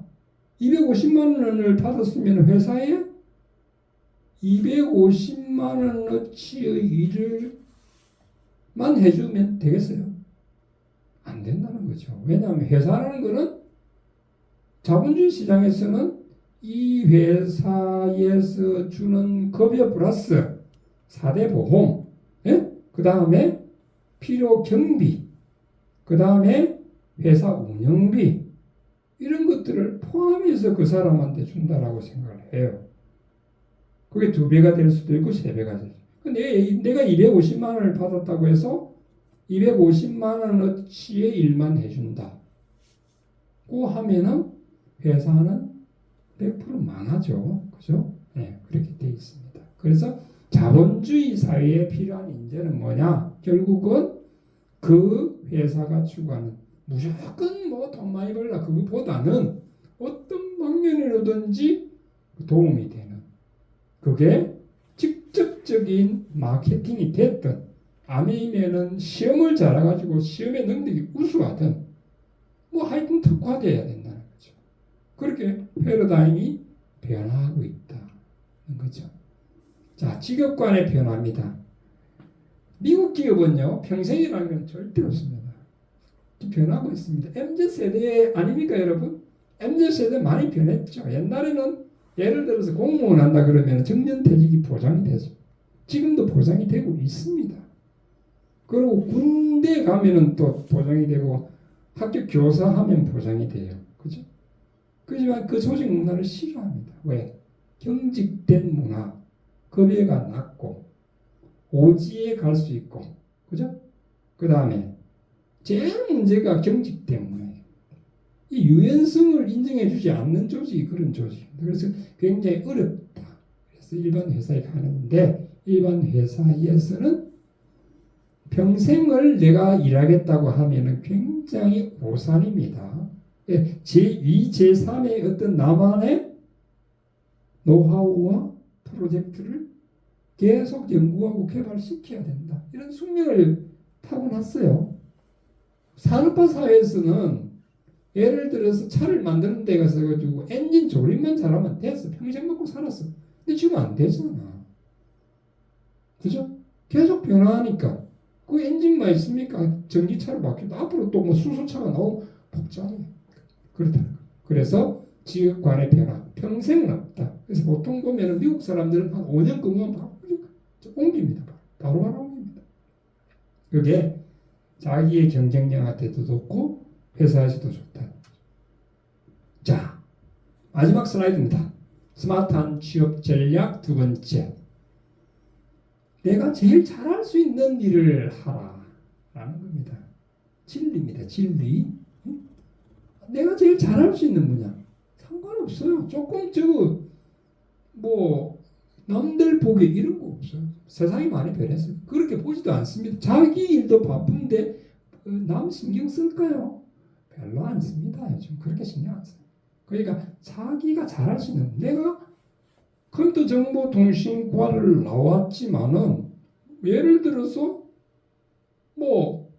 Speaker 1: 250만 원을 받았으면 회사에 250만 원어치의 일을만 해주면 되겠어요? 안 된다는 거죠. 왜냐하면 회사라는 거는 자본주의 시장에서는 이 회사에서 주는 급여 플러스 4대 보험, 예? 그 다음에 필요 경비, 그 다음에 회사 운영비, 이런 것들을 포함해서 그 사람한테 준다라고 생각을 해요. 그게 2배가 될 수도 있고 3배가 될 수도 있고. 근데 내가 250만 원을 받았다고 해서 250만 원어치의 일만 해준다. 고 하면은 회사는 100% 망하죠. 그죠? 네, 그렇게 돼 있습니다. 그래서 자본주의 사회에 필요한 인재는 뭐냐? 결국은 그 회사가 추구하는 무조건 돈 많이 벌라 그것보다는 어떤 방면으로든지 도움이 되는, 그게 직접적인 마케팅이 됐든 아니면은 시험을 잘해가지고 시험의 능력이 우수하든 하여튼 특화되어야 된다는 거죠. 그렇게 패러다임이 변화하고 있다는 거죠. 자, 직업관의 변화입니다. 미국 기업은요, 평생이라는 건 절대 없습니다. 변하고 있습니다. MZ세대 아닙니까, 여러분? MZ세대 많이 변했죠. 옛날에는 예를 들어서 공무원 한다 그러면 정년퇴직이 보장이 되죠. 지금도 보장이 되고 있습니다. 그리고 군대 가면은 또 보장이 되고 학교 교사하면 보장이 돼요. 그죠? 그렇지만 그 조직 문화를 싫어합니다. 왜? 경직된 문화, 급여가 낮고 오지에 갈 수 있고, 그죠? 그 다음에 제일 문제가 경직된 문화예요. 이 유연성을 인정해주지 않는 조직이 그런 조직입니다. 그래서 굉장히 어렵다. 그래서 일반 회사에 가는데 일반 회사에서는 평생을 내가 일하겠다고 하면은 굉장히 오산입니다. 제2, 제3의 어떤 나만의 노하우와 프로젝트를 계속 연구하고 개발시켜야 된다. 이런 숙명을 타고났어요. 산업화 사회에서는 예를 들어서 차를 만드는 데 가서 가지고 엔진 조립만 잘하면 됐어. 평생 먹고 살았어. 근데 지금 안 되잖아. 그죠? 계속 변화하니까 그 엔진만 있습니까? 전기차로 바뀌고 앞으로 또 뭐 수소차가 나오고 복잡해. 그렇다. 그래서 지역관의 변화 평생은 없다. 그래서 보통 보면 미국 사람들은 한 5년 근무하면 바로 옮깁니다. 바로 옮깁니다. 그게 자기의 경쟁력한테도 좋고 회사에서도 좋다. 자, 마지막 슬라이드입니다. 스마트한 취업 전략 두 번째. 내가 제일 잘할 수 있는 일을 하라라는 겁니다. 진리입니다. 진리. 내가 제일 잘할 수 있는 분야. 상관없어요. 조금 뭐 남들 보기 이런 거 없어요. 세상이 많이 변했어요. 그렇게 보지도 않습니다. 자기 일도 바쁜데 남 신경 쓸까요? 별로 안 씁니다. 요즘 그렇게 신경 안 써요. 그러니까 자기가 잘할 수 있는 내가 컴퓨터정보통신과를 나왔지만은 예를 들어서 뭐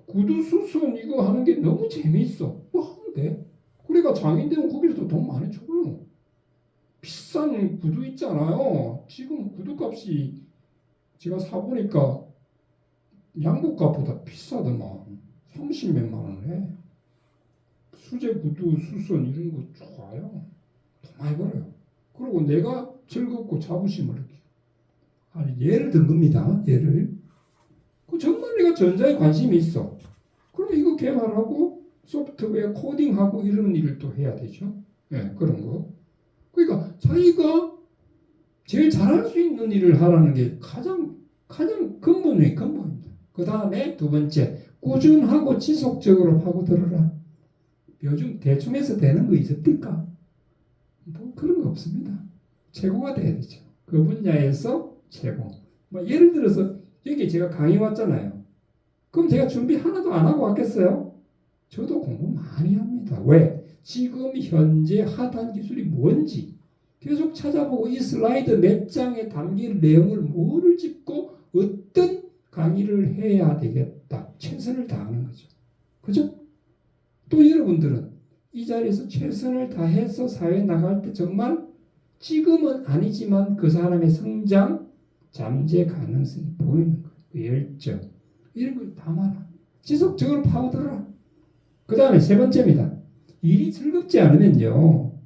Speaker 1: 구두수선 이거 하는 게 너무 재미있어. 뭐 하면 돼. 그러니까 장인 되면 거기서 돈 많이 줘요. 비싼 구두 있잖아요. 지금 구두값이 제가 사보니까 양복값보다 비싸더만 30몇만 원 해. 수제 구두, 수선 이런 거 좋아요. 돈 많이 벌어요. 그리고 내가 즐겁고 자부심을 느끼고. 아니 예를 든 겁니다. 예를. 정말 내가 전자에 관심이 있어. 그러면 이거 개발하고 소프트웨어 코딩하고 이런 일을 또 해야 되죠. 네, 그런 거. 그러니까 자기가 제일 잘할 수 있는 일을 하라는 게 가장 근본의 근본입니다. 그 다음에 두 번째, 꾸준하고 지속적으로 파고들어라. 요즘 대충해서 되는 거 있습니까? 뭐 그런 거 없습니다. 최고가 돼야 되죠. 그 분야에서 최고. 뭐 예를 들어서 여기 제가 강의 왔잖아요. 그럼 제가 준비 하나도 안 하고 왔겠어요? 저도 공부 많이 합니다. 왜? 지금 현재 핫한 기술이 뭔지 계속 찾아보고 이 슬라이드 몇 장에 담길 내용을 뭐를 짚고 어떤 강의를 해야 되겠다. 최선을 다하는 거죠. 그죠? 또 여러분들은 이 자리에서 최선을 다해서 사회에 나갈 때 정말 지금은 아니지만 그 사람의 성장, 잠재 가능성이 보이는 거예요. 그 열정. 이런 걸 담아라. 지속적으로 파고들어라. 그 다음에 세 번째입니다. 일이 즐겁지 않으면요.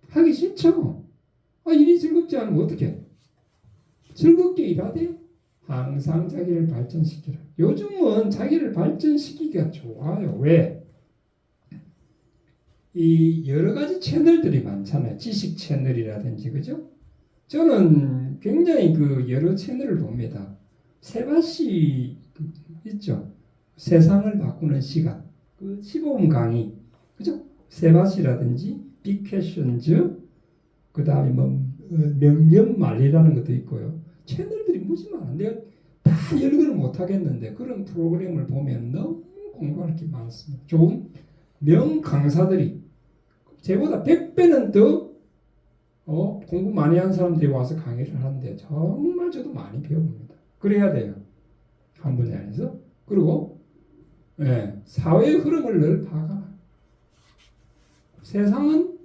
Speaker 1: 하기 싫죠. 일이 즐겁지 않으면 어떻게? 즐겁게 일하되 항상 자기를 발전시키라. 요즘은 자기를 발전시키기가 좋아요. 왜? 이 여러 가지 채널들이 많잖아요. 지식 채널이라든지 그죠? 저는 굉장히 그 여러 채널을 봅니다. 세바시 있죠. 세상을 바꾸는 시간. 그 15분 강의. 그죠? 세바시라든지 빅퀘션즈 그 다음에 뭐 명년말이라는 것도 있고요. 채널들이 무지 많아. 내가 다 열거는 못하겠는데 그런 프로그램을 보면 너무 공부할 게 많습니다. 좋은 명 강사들이 제보다 100배는 더 공부 많이 한 사람들이 와서 강의를 하는데 정말 저도 많이 배웁니다. 그래야 돼요. 한 분야에서. 그리고 사회의 흐름을 늘 파악하라. 세상은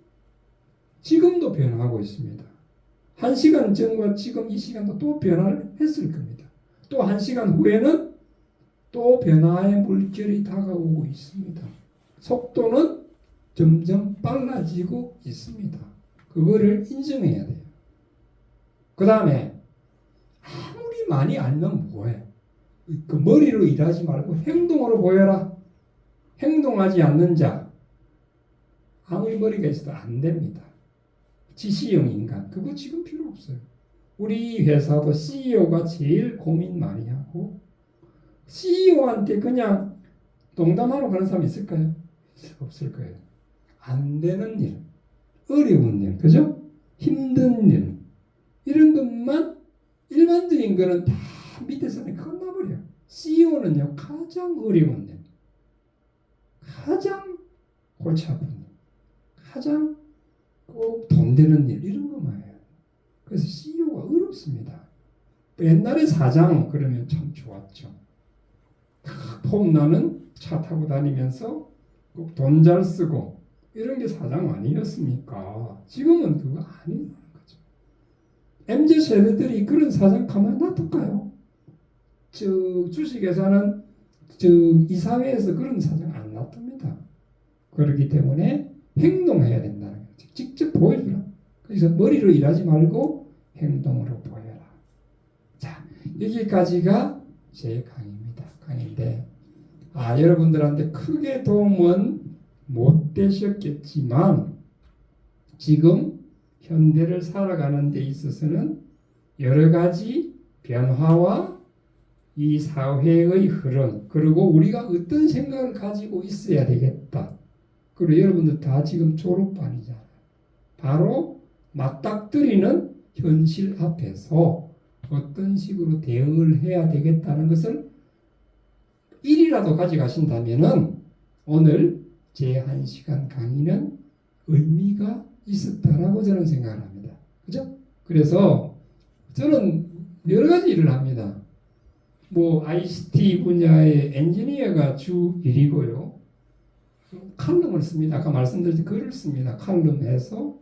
Speaker 1: 지금도 변화하고 있습니다. 1시간 전과 지금 이 시간도 또 변화를 했을 겁니다. 또 1시간 후에는 또 변화의 물결이 다가오고 있습니다. 속도는 점점 빨라지고 있습니다. 그거를 인정해야 돼요. 그 다음에 아무리 많이 알면 뭐해? 그 머리로 일하지 말고 행동으로 보여라. 행동하지 않는 자 아무리 머리가 있어도 안 됩니다. 지시형 인간 그거 지금 필요 없어요. 우리 회사도 CEO가 제일 고민 많이 하고 CEO한테 그냥 농담하러 가는 사람 있을까요? 없을 거예요. 안 되는 일, 어려운 일, 그죠? 힘든 일 이런 것만 일반적인 거는 다 밑에서는 끝나버려. CEO는요 가장 어려운 일, 가장 골치 아픈 일, 가장 꼭 돈 되는 일 이런 것만 해요. 그래서 CEO가 어렵습니다. 옛날에 사장 그러면 참 좋았죠. 폼나는 차 타고 다니면서 돈 잘 쓰고 이런 게 사장 아니었습니까? 지금은 그거 아니라는 거죠. MZ 세대들이 그런 사장 가만 놔둘까요? 주식회사는 이사회에서 그런 사장 안 놔둡니다. 그렇기 때문에 행동해야 된다는 거죠. 직접 보여주라. 그래서 머리로 일하지 말고 행동으로 보여라. 자, 여기까지가 제 강의인데 여러분들한테 크게 도움은 못 되셨겠지만 지금 현대를 살아가는 데 있어서는 여러 가지 변화와 이 사회의 흐름 그리고 우리가 어떤 생각을 가지고 있어야 되겠다. 그리고 여러분들 다 지금 졸업반이잖아요. 바로 맞닥뜨리는 현실 앞에서 어떤 식으로 대응을 해야 되겠다는 것을 일이라도 가져가신다면은 오늘 제 1시간 강의는 의미가 있었다라고 저는 생각을 합니다. 그죠? 그래서 저는 여러 가지 일을 합니다. ICT 분야의 엔지니어가 주 일이고요. 칼럼을 씁니다. 아까 말씀드린 글을 씁니다. 칼럼에서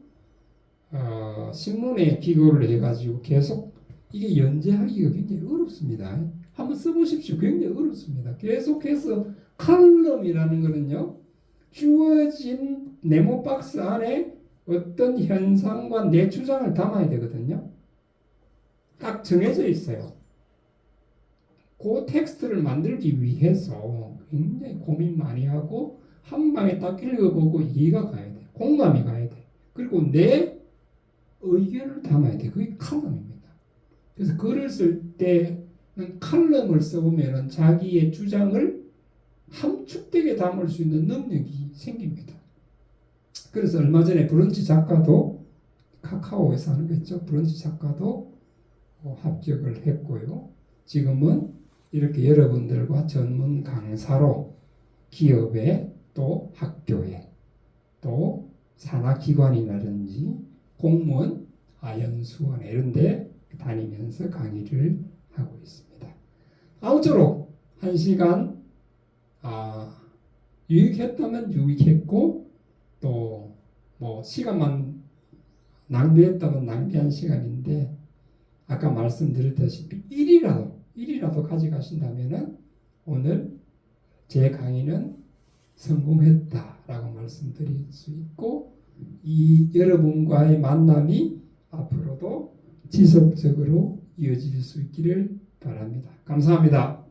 Speaker 1: 신문에 기고를 해가지고 계속 이게 연재하기가 굉장히 어렵습니다. 한번 써보십시오. 굉장히 어렵습니다. 계속해서 칼럼이라는 거는요. 주어진 네모 박스 안에 어떤 현상과 내 주장을 담아야 되거든요. 딱 정해져 있어요. 그 텍스트를 만들기 위해서 굉장히 고민 많이 하고 한 방에 딱 읽어보고 이해가 가야 돼. 공감이 가야 돼. 그리고 내 의견을 담아야 돼. 그게 칼럼입니다. 그래서 글을 쓸 때는 칼럼을 써보면 자기의 주장을 함축되게 담을 수 있는 능력이 생깁니다. 그래서 얼마 전에 브런치 작가도 카카오에서 하는 거죠. 브런치 작가도 합격을 했고요. 지금은 이렇게 여러분들과 전문 강사로 기업에 또 학교에 또 산하기관이라든지 공무원, 아연수원 이런 데 다니면서 강의를 하고 있습니다. 아무쪼록 1시간 유익했다면 유익했고 또 시간만 낭비했다면 낭비한 시간인데 아까 말씀드렸다시피 일이라도 가져가신다면 오늘 제 강의는 성공했다라고 말씀드릴 수 있고 이 여러분과의 만남이 앞으로도 지속적으로 이어질 수 있기를 바랍니다. 감사합니다.